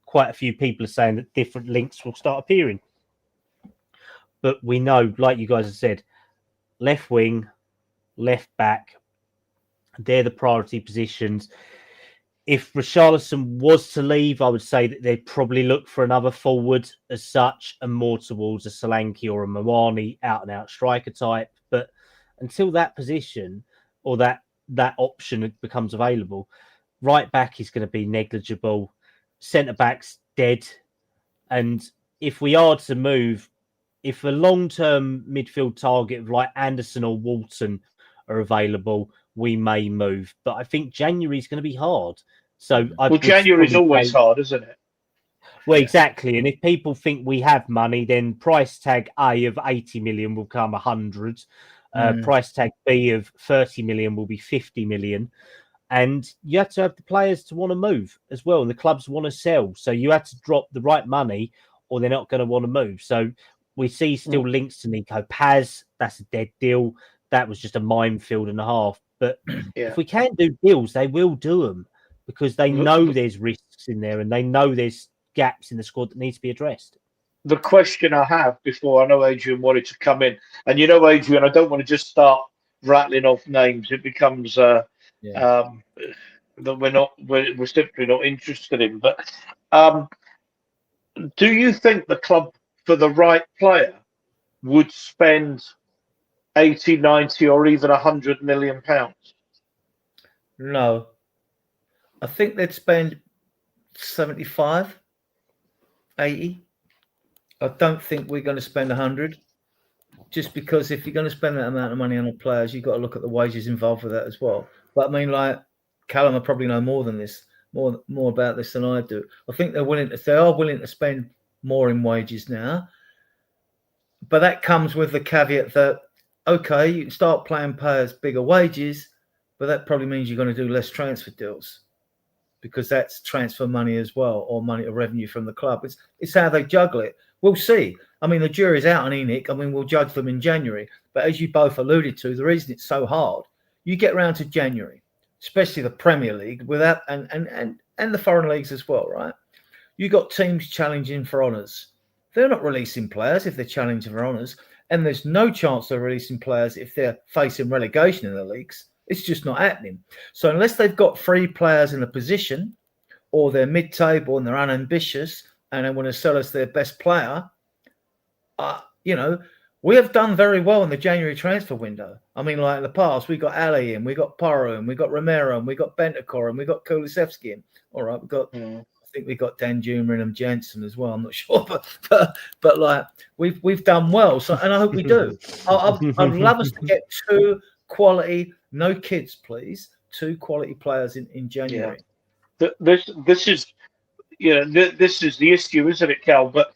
S3: quite a few people are saying that different links will start appearing. But we know, like you guys have said, left wing, left back, they're the priority positions. If Richarlison was to leave, I would say that they'd probably look for another forward as such, and more towards a Solanke or a Mawani, out-and-out striker type. But until that position or that option becomes available, right back is going to be negligible. Centre-back's dead. And if we are to move, if a long-term midfield target of like Anderson or Walton are available, we may move. But I think January is going to be hard. So
S2: January is always hard, isn't it?
S3: Well, exactly. And if people think we have money, then price tag A of 80 million will come 100. Price tag B of 30 million will be 50 million. And you have to have the players to want to move as well. And the clubs want to sell. So you have to drop the right money or they're not going to want to move. So we see still links to Nico Paz. That's a dead deal. That was just a minefield and a half. But if we can do deals, they will do them because they know there's risks in there and they know there's gaps in the squad that needs to be addressed.
S2: The question I have before, I know Adrian wanted to come in, and you know, Adrian, I don't want to just start rattling off names. It becomes that we're simply not interested in. But do you think the club, for the right player, would spend 80, 90 or even 100 million pounds?
S4: No. I think they'd spend 75, 80. I don't think we're going to spend 100. Just because if you're going to spend that amount of money on the players, you've got to look at the wages involved with that as well. But I mean, like, Callum will probably know more than this, more about this than I do. I think they are willing to spend more in wages now. But that comes with the caveat that okay, you can start playing players bigger wages, but that probably means you're going to do less transfer deals because that's transfer money as well, or money or revenue from the club. It's how they juggle it. We'll see. I mean, the jury's out on ENIC. I mean, we'll judge them in January. But as you both alluded to, the reason it's so hard, you get round to January, especially the Premier League, without and the foreign leagues as well, right? You got teams challenging for honours. They're not releasing players if they're challenging for honours, and there's no chance they're releasing players if they're facing relegation in the leagues. It's just not happening. So unless they've got 3 players in a position, or they're mid-table and they're unambitious and they want to sell us their best player, we have done very well in the January transfer window. I mean, like in the past, we got Ali in, we got Porro in, we got Romero and we got Bentancur and we got Kulusevski in. All right, I think we got Dan Juma and Jensen as well. I'm not sure, but like we've done well. So, and I hope we do. I'd love us to get 2 quality, no kids, please, 2 quality players in January.
S2: Yeah. This is this is the issue, isn't it, Cal? But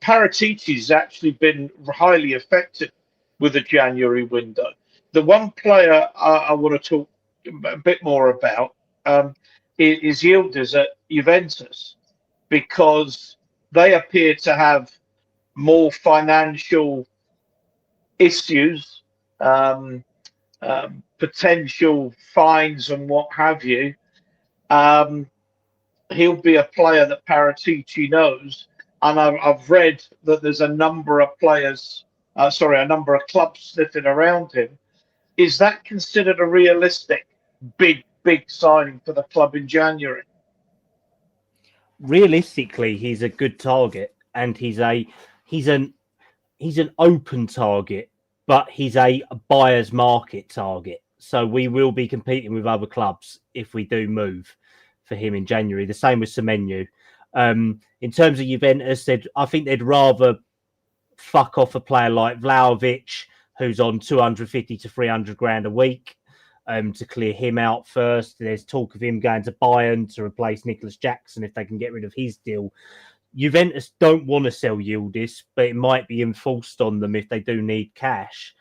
S2: Paratici's actually been highly effective with the January window. The one player I want to talk a bit more about is Yildiz at Juventus, because they appear to have more financial issues, potential fines and what have you. He'll be a player that Paratici knows, and I've read that there's a number of players, a number of clubs sniffing around him. Is that considered a realistic big signing for the club in January?
S3: Realistically, he's a good target, and he's an open target, but he's a buyer's market target. So we will be competing with other clubs if we do move for him in January. The same with Semenyo. In terms of Juventus, I think they'd rather fuck off a player like Vlahovic, who's on 250 to 300 grand a week, to clear him out first. There's talk of him going to Bayern to replace Nicholas Jackson if they can get rid of his deal. Juventus don't want to sell Yildiz, but it might be enforced on them if they do need cash.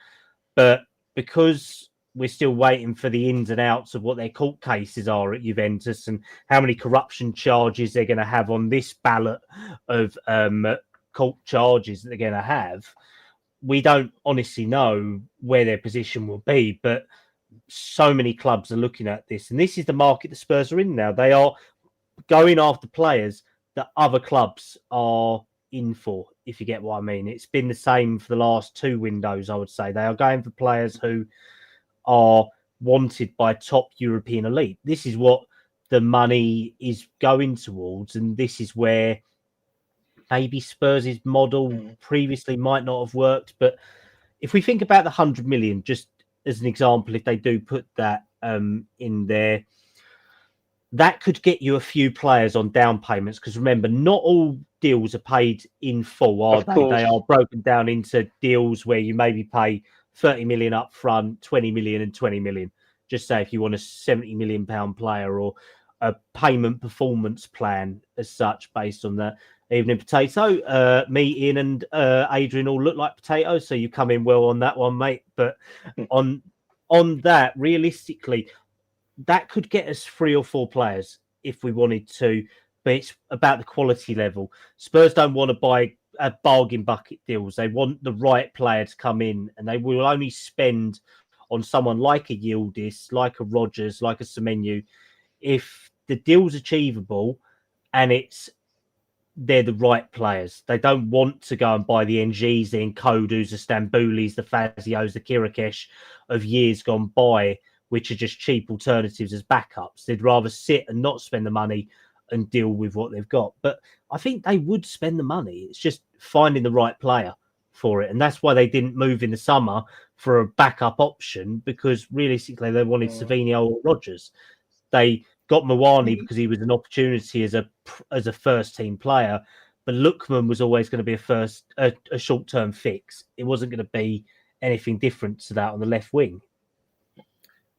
S3: But because we're still waiting for the ins and outs of what their court cases are at Juventus and how many corruption charges they're going to have on this ballot of court charges that they're going to have, we don't honestly know where their position will be. But so many clubs are looking at this, and this is the market the Spurs are in now. They are going after players that other clubs are in for, if you get what I mean. It's been the same for the last 2 windows, I would say. They are going for players who are wanted by top European elite. This is what the money is going towards, and this is where maybe Spurs' model previously might not have worked. But if we think about the 100 million, just as an example, if they do put that in there, that could get you a few players on down payments, because remember, not all deals are paid in full, are they? They are broken down into deals where you maybe pay 30 million up front, 20 million and 20 million. Just say if you want a 70 million pound player, or a payment performance plan as such based on that. Evening Potato, me, Ian and Adrian all look like potatoes, so you come in well on that one, mate. But on that, realistically, that could get us 3 or 4 players if we wanted to, but it's about the quality level. Spurs don't want to buy bargain bucket deals. They want the right player to come in, and they will only spend on someone like a Yildiz, like a Rodgers, like a Semenyo, if the deal's achievable and they're the right players. They don't want to go and buy the NGs, the Nkodus, the Stamboulis, the Fazios, the Kirakesh of years gone by, which are just cheap alternatives as backups. They'd rather sit and not spend the money and deal with what they've got. But I think they would spend the money. It's just finding the right player for it. And that's why they didn't move in the summer for a backup option, because realistically they wanted Savinho or Rodgers. They got Mawani because he was an opportunity as a first team player. But Lookman was always going to be a short-term fix. It wasn't going to be anything different to that on the left wing.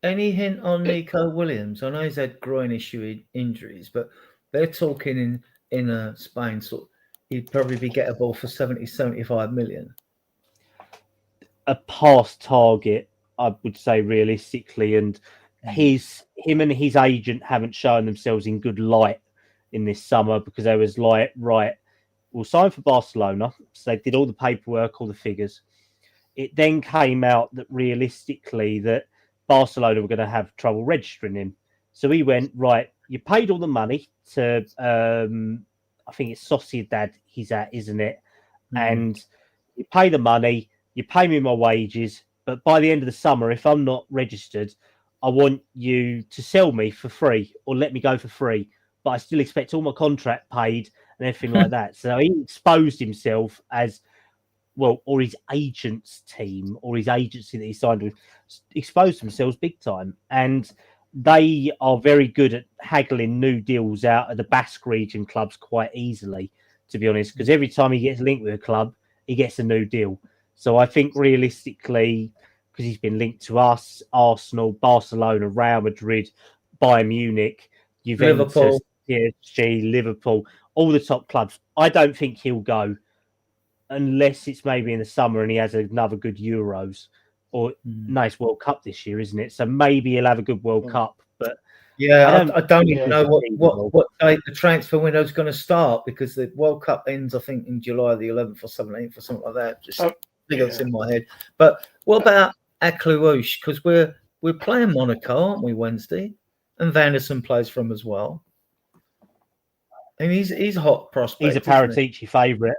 S4: Any hint on Nico Williams? I know he's had groin issue injuries, but they're talking in Spain, so he'd probably be gettable for 70, 75 million.
S3: a past target, I would say realistically, and him and his agent haven't shown themselves in good light in this summer because they was like, right, we'll sign for Barcelona. So they did all the paperwork, all the figures. It then came out that realistically that Barcelona were going to have trouble registering him. So he went, right, you paid all the money to, I think it's Sociedad he's at, isn't it? And you pay the money, you pay me my wages, but by the end of the summer, if I'm not registered, I want you to sell me for free or let me go for free. But I still expect all my contract paid and everything like that. So he exposed himself as well, or his agent's team or his agency that he signed with exposed themselves big time. And they are very good at haggling new deals out of the Basque region clubs quite easily, to be honest, because every time he gets linked with a club, he gets a new deal. So I think realistically, because he's been linked to us, Arsenal, Barcelona, Real Madrid, Bayern Munich, Juventus,
S4: Liverpool.
S3: PSG, Liverpool, all the top clubs, I don't think he'll go unless it's maybe in the summer and he has another good Euros or nice World Cup this year, isn't it? So maybe he'll have a good World Cup, but
S4: I don't even know
S3: what
S4: what date the transfer window is going to start because the World Cup ends, I think, in July the 11th or 17th or something like that. Just figures in my head. But what about Akluush? Because we're playing Monaco, aren't we, Wednesday? And Vanderson plays for him as well. And he's a hot prospect.
S3: He's a Paratici favourite.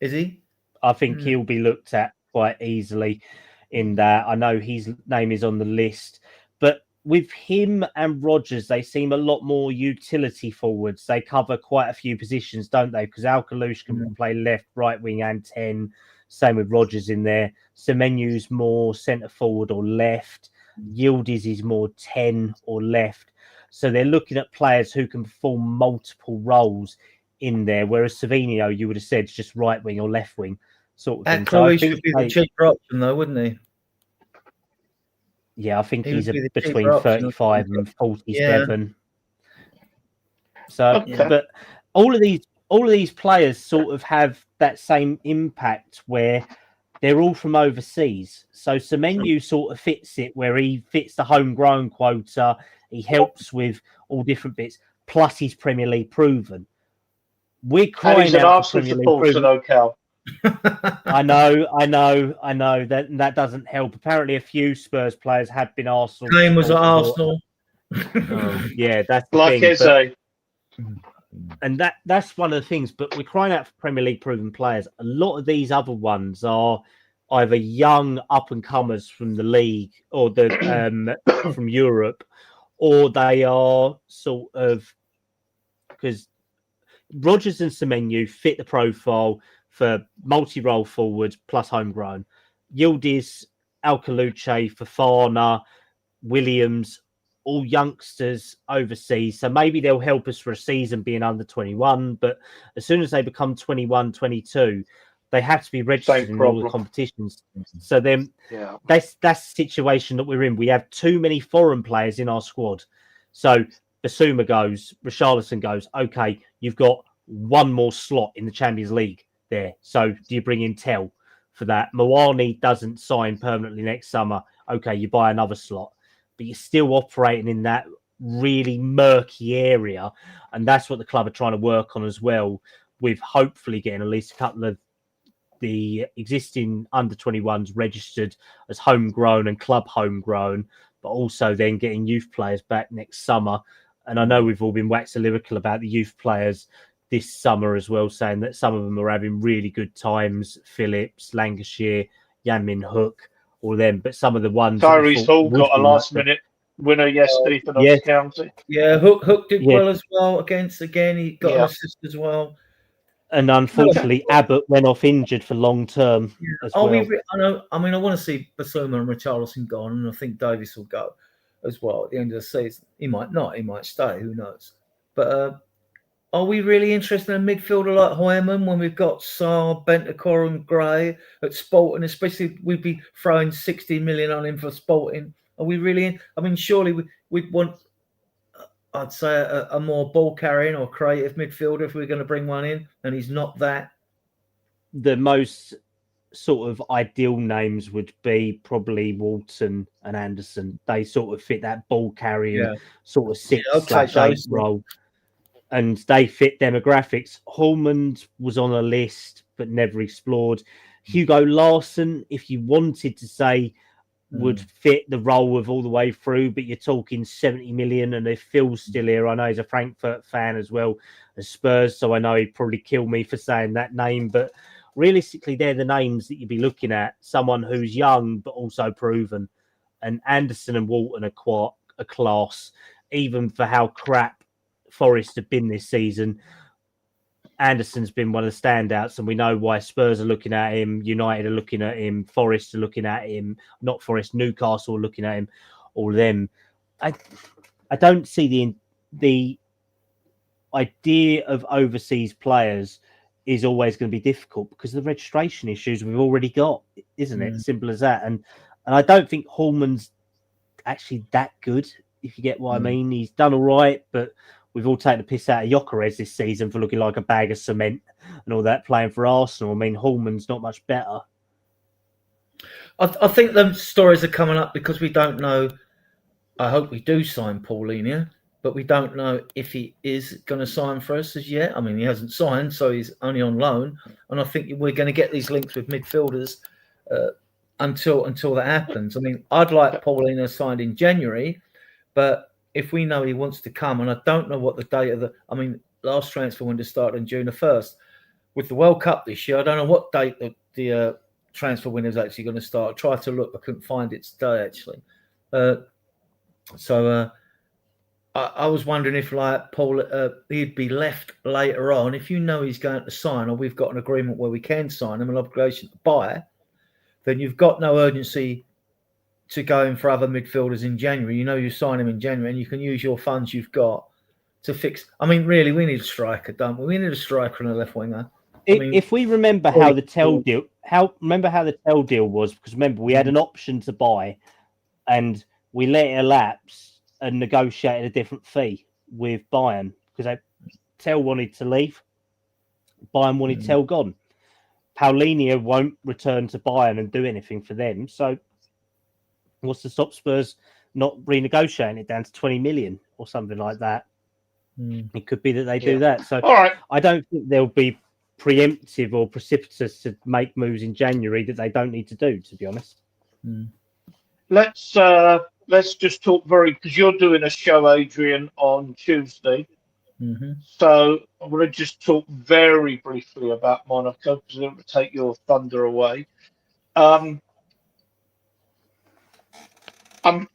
S4: Is he?
S3: I think he'll be looked at quite easily in that. I know his name is on the list, but with him and Rodgers, they seem a lot more utility forwards. They cover quite a few positions, don't they? Because Alcalush can play left, right wing, and 10. Same with Rodgers in there. Semenyu's more centre forward or left. Yildiz is more 10 or left. So they're looking at players who can perform multiple roles in there, whereas Savinio, you would have said, is just right wing or left wing sort of thing.
S4: So I think should be the cheaper option, though, wouldn't he?
S3: Yeah, I think he's between 35 and 47. Yeah. So, but all of these players sort of have that same impact where they're all from overseas. So Semenyo sort of fits it where he fits the homegrown quota. He helps with all different bits. Plus, he's Premier League proven. We're crying
S2: and he's an
S3: out for
S2: Arsenal supporter, though, Cal.
S3: I know. That doesn't help. Apparently, a few Spurs players have been Arsenal.
S4: Name was at Arsenal.
S3: Yeah, that's the
S2: like
S3: thing. And that's one of the things. But we're crying out for Premier League proven players. A lot of these other ones are either young up and comers from the league or the from Europe, or they are sort of because Rodgers and Semenyo fit the profile for multi-role forward plus homegrown. Yildiz, Alcaluce, Fofana, Williams, all youngsters overseas. So maybe they'll help us for a season being under 21. But as soon as they become 21, 22, they have to be registered in all the competitions. So then that's the situation that we're in. We have too many foreign players in our squad. So Basuma goes, Richarlison goes, okay, you've got one more slot in the Champions League there. So do you bring in Tell for that? Moani doesn't sign permanently next summer. Okay, you buy another slot. But you're still operating in that really murky area. And that's what the club are trying to work on as well, with hopefully getting at least a couple of the existing under-21s registered as homegrown and club homegrown, but also then getting youth players back next summer. And I know we've all been waxing lyrical about the youth players this summer as well, saying that some of them are having really good times. Phillips, Lancashire, Yanmin Hook, all them. But some of the ones...
S2: Tyrese Hall got a last-minute winner yesterday for Notts County.
S4: Yeah, Hook did well as well again. He got an assist as well.
S3: And unfortunately, Abbott went off injured for long term as well.
S4: I want to see Basuma and Richarlison gone, and I think Davies will go as well at the end of the season. He might not. He might stay. Who knows? But are we really interested in a midfielder like Hoyman when we've got Sarr, Bentancur and Gray at Sporting? Especially we'd be throwing 60 million on him for Sporting. Are we really? I mean, surely we'd want... I'd say a more ball carrying or creative midfielder if we're going to bring one in, and he's not that.
S3: The most sort of ideal names would be probably Walton and Anderson. They sort of fit that ball carrying sort of 6/8 role, and they fit demographics. Hallmond was on a list but never explored. Hugo Larsson, if you wanted to say, would fit the role of all the way through, but you're talking 70 million. And if Phil's still here, I know he's a Frankfurt fan as well as Spurs, so I know he'd probably kill me for saying that name, but realistically they're the names that you'd be looking at, someone who's young but also proven. And Anderson and Walton are a class, even for how crap Forest have been this season. Anderson's been one of the standouts, and we know why Spurs are looking at him, United are looking at him, Forest are looking at him, not Forest, Newcastle are looking at him, all of them. I don't see the idea of overseas players is always going to be difficult because of the registration issues we've already got, isn't it? Simple as that. And I don't think Hallman's actually that good, if you get what I mean. He's done all right, but we've all taken the piss out of Gyökeres this season for looking like a bag of cement and all that, playing for Arsenal. I mean, Hallman's not much better.
S4: I think the stories are coming up because we don't know. I hope we do sign Paulinho, but we don't know if he is going to sign for us as yet. I mean, he hasn't signed, so he's only on loan. And I think we're going to get these links with midfielders until that happens. I mean, I'd like Paulinho signed in January, but if we know he wants to come, and I don't know what the date of last transfer window started on June the 1st. With the World Cup this year, I don't know what date the transfer window is actually going to start. I tried to look, I couldn't find it today, actually. So I was wondering if, like, Paul, he'd be left later on. If you know he's going to sign, or we've got an agreement where we can sign him, an obligation to buy, then you've got no urgency to go in for other midfielders in January. You know you sign him in January, and you can use your funds you've got to fix. I mean, really, we need a striker, don't we? We need a striker and a left winger.
S3: If we remember how the Tell deal, how the Tell deal was, because remember we had an option to buy, and we let it elapse and negotiated a different fee with Bayern because Tell wanted to leave, Bayern wanted Tell gone. Paulinho won't return to Bayern and do anything for them, so what's to stop Spurs not renegotiating it down to 20 million or something like that? It could be that they do that. So
S2: all right.
S3: I don't think they'll be preemptive or precipitous to make moves in January that they don't need to do, to be honest.
S2: Let's just talk because you're doing a show, Adrian, on Tuesday. So I'm going to just talk very briefly about Monaco because I don't want to take your thunder away. I'm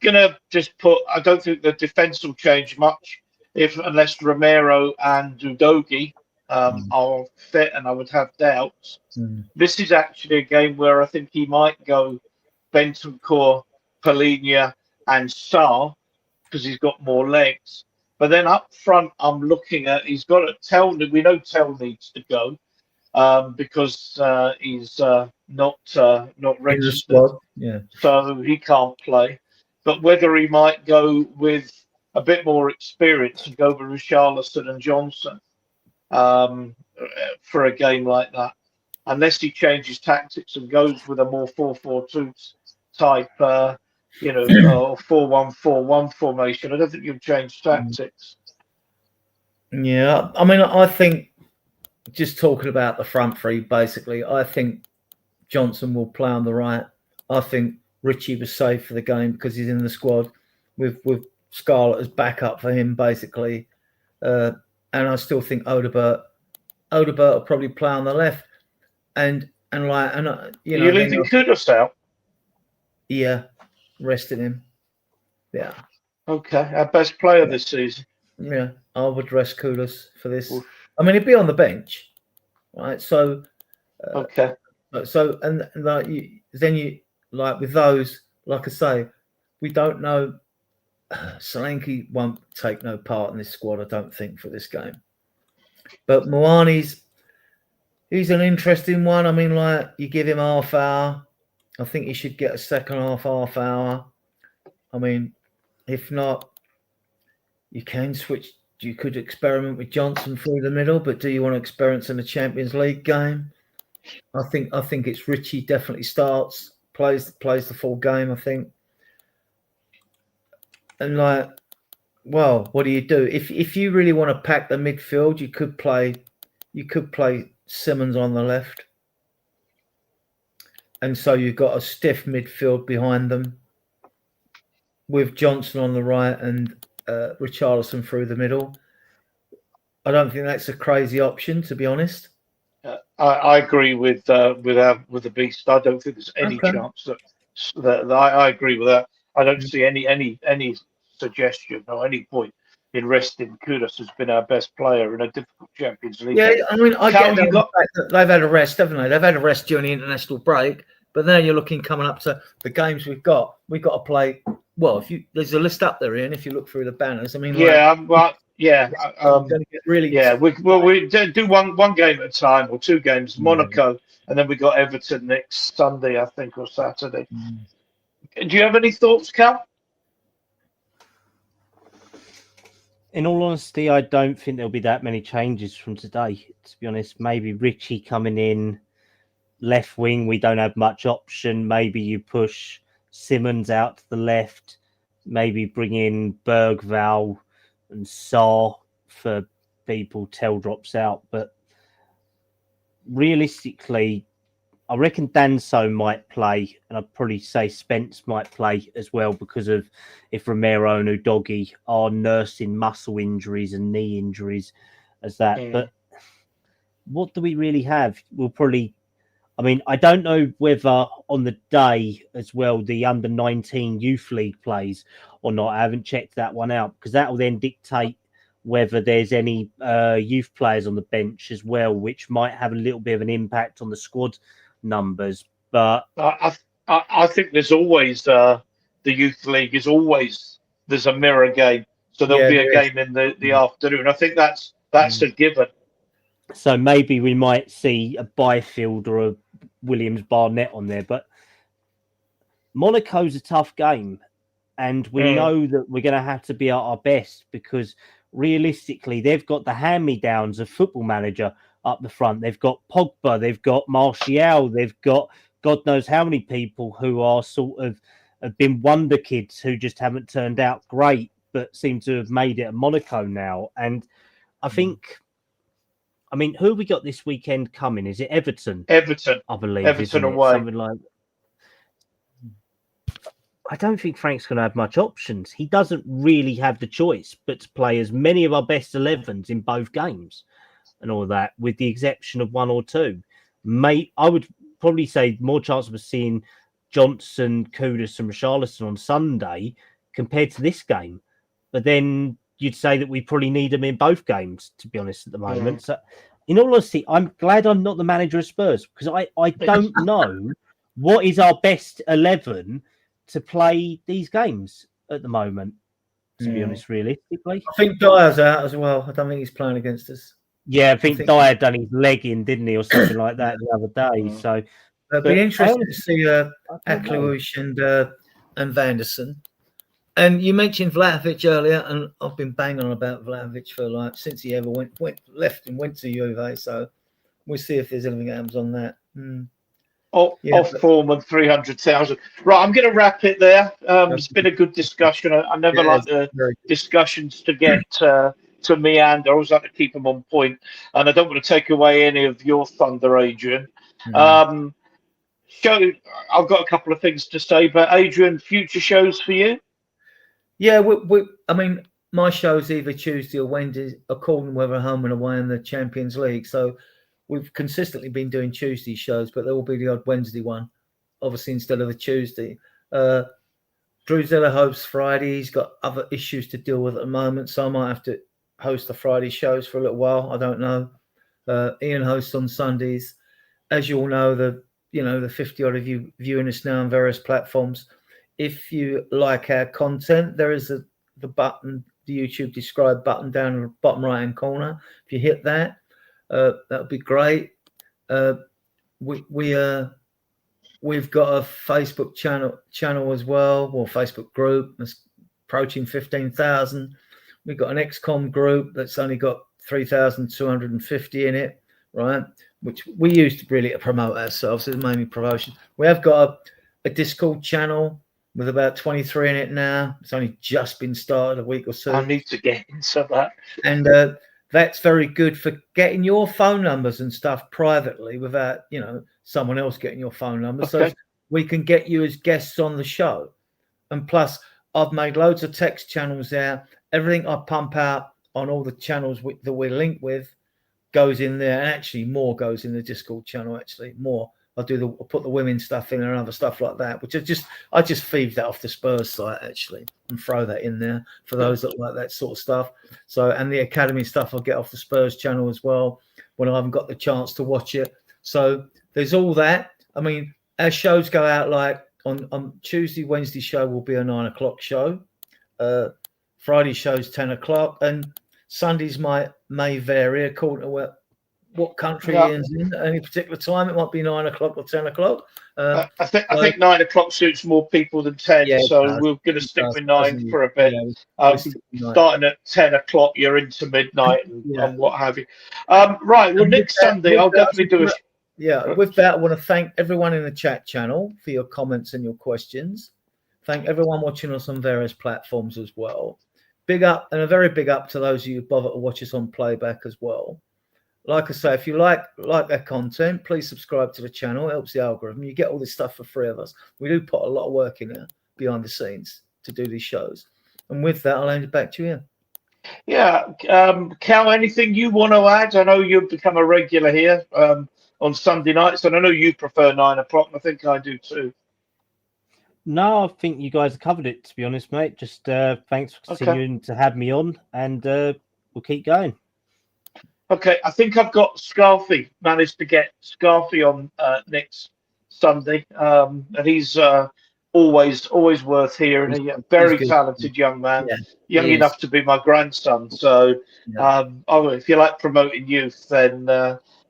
S2: going to just I don't think the defence will change much unless Romero and Udogie are fit, and I would have doubts. This is actually a game where I think he might go Bentancur, Paulinho and Sarr because he's got more legs. But then up front, I'm looking at we know Tell needs to go because he's not registered, so he can't play. But whether he might go with a bit more experience and go with Richarlison and Johnson for a game like that, unless he changes tactics and goes with a more 4-4-2 type, or 4-1-4-1 formation. I don't think you'll change tactics.
S4: Yeah, I mean, I think just talking about the front three, basically, I think Johnson will play on the right. I think Richie was safe for the game because he's in the squad with Scarlett as backup for him, basically. And I still think Odobert will probably play on the left. You're
S2: leaving Kudus out?
S4: Yeah, resting him. Yeah.
S2: Okay, our best player this season.
S4: Yeah, I would rest Kudus for this. I mean, he'd be on the bench, right? So,
S2: okay.
S4: So, and like you like with those, like I say, we don't know. Solanke won't take no part in this squad, I don't think, for this game. But Moani's, he's an interesting one. I mean, like, you give him half hour. I think he should get a second half hour. I mean, if not, you can switch. You could experiment with Johnson through the middle, but do you want to experience in a Champions League game? I think it's Richie definitely starts, plays the full game, I think. And like, well, what do you do? If you really want to pack the midfield, you could play Simmons on the left. And so you've got a stiff midfield behind them with Johnson on the right and Richarlison through the middle. I don't think that's a crazy option, to be honest.
S2: I agree with the Beast. I don't think there's any
S4: Okay.
S2: chance that I agree with that. I don't see any suggestion or any point in resting Kudus, has been our best player in a difficult Champions League.
S4: Yeah, I mean, I
S2: Cal,
S4: get
S2: you
S4: the fact that they've had a rest, haven't they? They've had a rest during the international break, but now you're looking coming up to the games we've got. We've got to play. Well, there's a list up there, Ian. If you look through the banners, I mean,
S2: yeah, well, yeah,
S4: going to get really.
S2: yeah. We do one game at a time or two games. Monaco, and then we got Everton next Sunday, I think, or Saturday. Do you have any thoughts, Cal?
S3: In all honesty, I don't think there'll be that many changes from today. To be honest, maybe Richie coming in left wing. We don't have much option. Maybe you push Simmons out to the left. Maybe bring in Bergval and Saar for people. Tell drops out, but realistically, I reckon Danso might play, and I'd probably say Spence might play as well, because of if Romero and Udogie are nursing muscle injuries and knee injuries as that. But what do we really have? We'll probably, I mean, I don't know whether on the day as well the under-19 youth league plays or not. I haven't checked that one out, because that will then dictate whether there's any youth players on the bench as well, which might have a little bit of an impact on the squad numbers. But
S2: I think there's always the youth league is always, there's a mirror game, so there'll be a game in the afternoon. I think that's a given.
S3: So maybe we might see a Byfield or a Williams Barnett on there. But Monaco's a tough game, and we know that we're going to have to be at our best, because realistically they've got the hand-me-downs of Football Manager up the front. They've got Pogba, they've got Martial, they've got God knows how many people who are sort of have been wonder kids who just haven't turned out great, but seem to have made it at Monaco now. And I think, I mean, who have we got this weekend coming? Is it Everton?
S2: Everton,
S3: I believe.
S2: Everton away.
S3: Something like. I don't think Frank's going to have much options. He doesn't really have the choice but to play as many of our best 11s in both games and all that, with the exception of one or two. I would probably say more chance of seeing Johnson, Kudus and Richarlison on Sunday compared to this game. But then you'd say that we probably need them in both games, to be honest, at the moment. So, in all honesty, I'm glad I'm not the manager of Spurs, because I don't know what is our best 11 to play these games at the moment, to be honest, realistically.
S4: I think Dyer's out as well. I don't think he's playing against us.
S3: Yeah, I think Dyer done his leg in, didn't he, or something like that the other day. So
S4: it'd be interesting to see Akluish and Vanderson. And you mentioned Vlahovic earlier, and I've been banging on about Vlahovic for since he ever left and went to Juve. So we'll see if there's anything that happens on that.
S2: Off form and 300,000. Right, I'm going to wrap it there. It's been a good discussion. I never like the discussions to get to meander. I always like to keep them on point, and I don't want to take away any of your thunder, Adrian. I've got a couple of things to say, but Adrian, future shows for you?
S4: Yeah, I mean, my show's either Tuesday or Wednesday, according to whether home and away in the Champions League. So we've consistently been doing Tuesday shows, but there will be the odd Wednesday one, obviously, instead of the Tuesday. Drusilla hosts Friday. He's got other issues to deal with at the moment, so I might have to host the Friday shows for a little while. I don't know. Ian hosts on Sundays. As you all know, the 50 odd of you viewing us now on various platforms. If you like our content, there is the button, the YouTube describe button down in the bottom right hand corner. If you hit that, that would be great. We've got a Facebook channel as well, or Facebook group that's approaching 15,000. We've got an XCOM group that's only got 3,250 in it, right? which we used really to promote ourselves. It's mainly promotion. We have got a Discord channel with about 23 in it now. It's only just been started a week or so.
S2: I need to get into that.
S4: And that's very good for getting your phone numbers and stuff privately without, someone else getting your phone number.
S2: Okay.
S4: So we can get you as guests on the show. And plus, I've made loads of text channels there. Everything I pump out on all the channels that we're linked with goes in there. And actually more goes in the Discord channel, actually. More. I'll put the women's stuff in and other stuff like that, which I just feed that off the Spurs site actually and throw that in there for those that like that sort of stuff. So, and the academy stuff I'll get off the Spurs channel as well when I haven't got the chance to watch it. So there's all that. I mean, our shows go out like on Tuesday, Wednesday show will be a 9 o'clock show. Friday show's 10 o'clock, and Sundays may vary according to what country is in at any particular time. It might be 9 o'clock or 10 o'clock.
S2: I think 9 o'clock suits more people than 10, so we're going to stick with 9 for a bit. Starting at 10 o'clock, you're into midnight and what have you. Right, well, next Sunday, I'll definitely do a...
S4: Yeah, with that, I want to thank everyone in the chat channel for your comments and your questions. Thank everyone watching us on various platforms as well. Big up, and a very big up to those of you who bother to watch us on playback as well. Like I say, if you like our content, please subscribe to the channel. It helps the algorithm. You get all this stuff for free of us. We do put a lot of work in there behind the scenes to do these shows. And with that, I'll hand it back to you.
S2: Yeah, Cal, anything you want to add? I know you've become a regular here on Sunday nights, and I know you prefer 9 o'clock, and I think I do too.
S3: No, I think you guys have covered it, to be honest, mate. Just thanks for continuing to have me on, and we'll keep going.
S2: Okay, I think I've got Scarfy, managed to get Scarfy on next Sunday, and he's always worth hearing. A very talented young man, young enough to be my grandson. So if you like promoting youth, then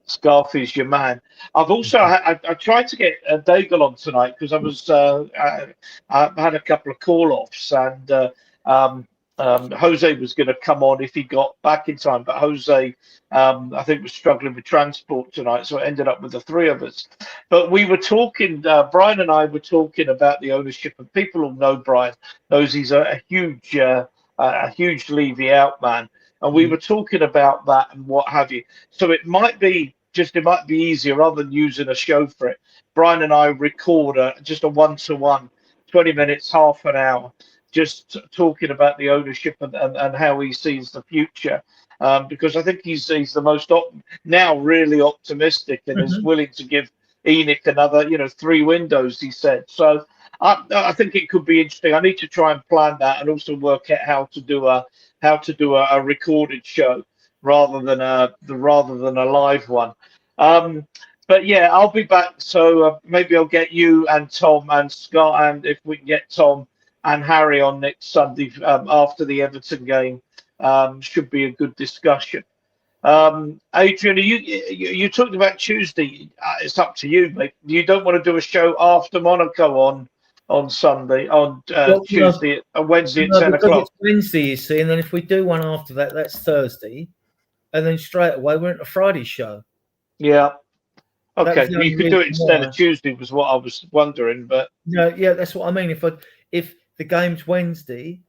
S2: Scarfy's your man. I've also I tried to get Daigle on tonight because I was I had a couple of call-offs, and Jose was going to come on if he got back in time, but Jose I think was struggling with transport tonight, so it ended up with the three of us. But we were talking, Brian and I were talking about the ownership, and people who know Brian knows he's a huge Levy out man, and we were talking about that and what have you. So it might be easier, rather than using a show for it, Brian and I record just a one-to-one, 20 minutes, half an hour, just talking about the ownership and how he sees the future. Because I think he's the most now really optimistic and is willing to give Enoch another 3 windows, he said. So I think it could be interesting. I need to try and plan that, and also work out how to do a recorded show rather than a live one. But yeah, I'll be back. So maybe I'll get you and Tom and Scott, and if we can get Tom and Harry on next Sunday after the Everton game. Should be a good discussion. Adrian, you talked about Tuesday. It's up to you, mate. You don't want to do a show after Monaco on Sunday, on Tuesday, Wednesday at 10 o'clock.
S4: It's Wednesday, you see, and then if we do one after that, that's Thursday, and then straight away we're at a Friday show.
S2: Yeah. Okay, you could do it instead of Tuesday, was what I was wondering, but
S4: yeah, that's what I mean. If the game's Wednesday.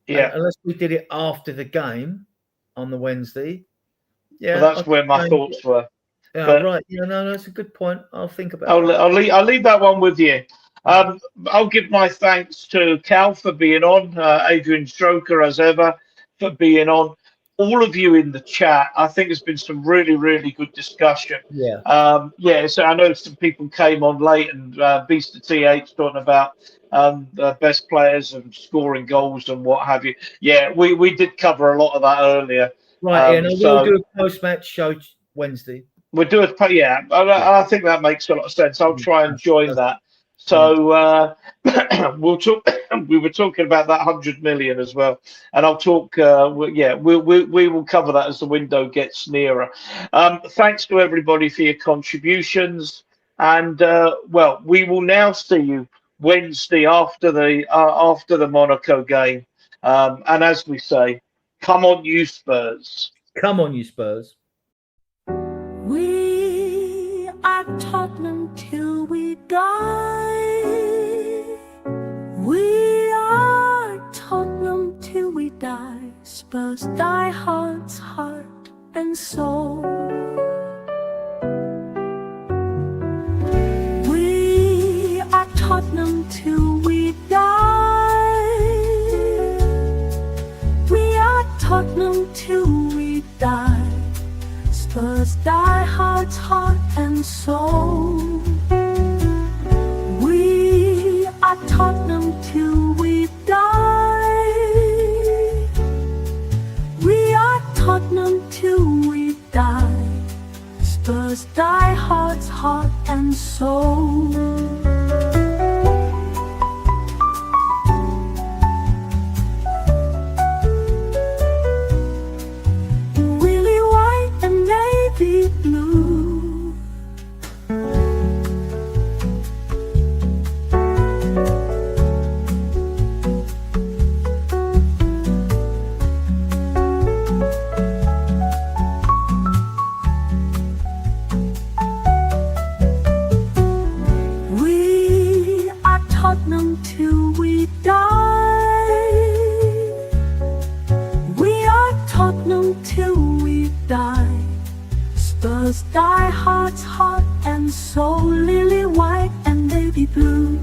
S4: Yeah, unless we did it after the game on the Wednesday. Yeah,
S2: well, that's where my thoughts were.
S4: Yeah, but, right. Yeah, no, that's a good point. I'll think about it.
S2: I'll leave that one with you. I'll give my thanks to Cal for being on, Adrian Stroker as ever for being on. All of you in the chat, I think there's been some really, really good discussion.
S4: Yeah.
S2: So I know some people came on late, and Beast of TH talking about the best players and scoring goals and what have you. Yeah, we did cover a lot of that earlier.
S4: Right, and we'll do a post-match show Wednesday.
S2: We'll do it. Yeah, I think that makes a lot of sense. I'll try and join that. So we'll talk. We were talking about that 100 million as well, and I'll talk. We will cover that as the window gets nearer. Thanks to everybody for your contributions, and we will now see you Wednesday after the Monaco game. And as we say, come on, you Spurs!
S4: Come on, you Spurs!
S1: We Tottenham till we die. We are Tottenham till we die. Spurs die hearts, heart and soul. We are Tottenham till we die. We are Tottenham till we die. Spurs die hearts, heart and soul. We are Tottenham till we die. We are Tottenham till we die. Spurs die hearts, heart and soul. Blue. We are Tottenham till we die. We are Tottenham till we die. Spurs die hearts, heart and soul. Lily white and navy blue.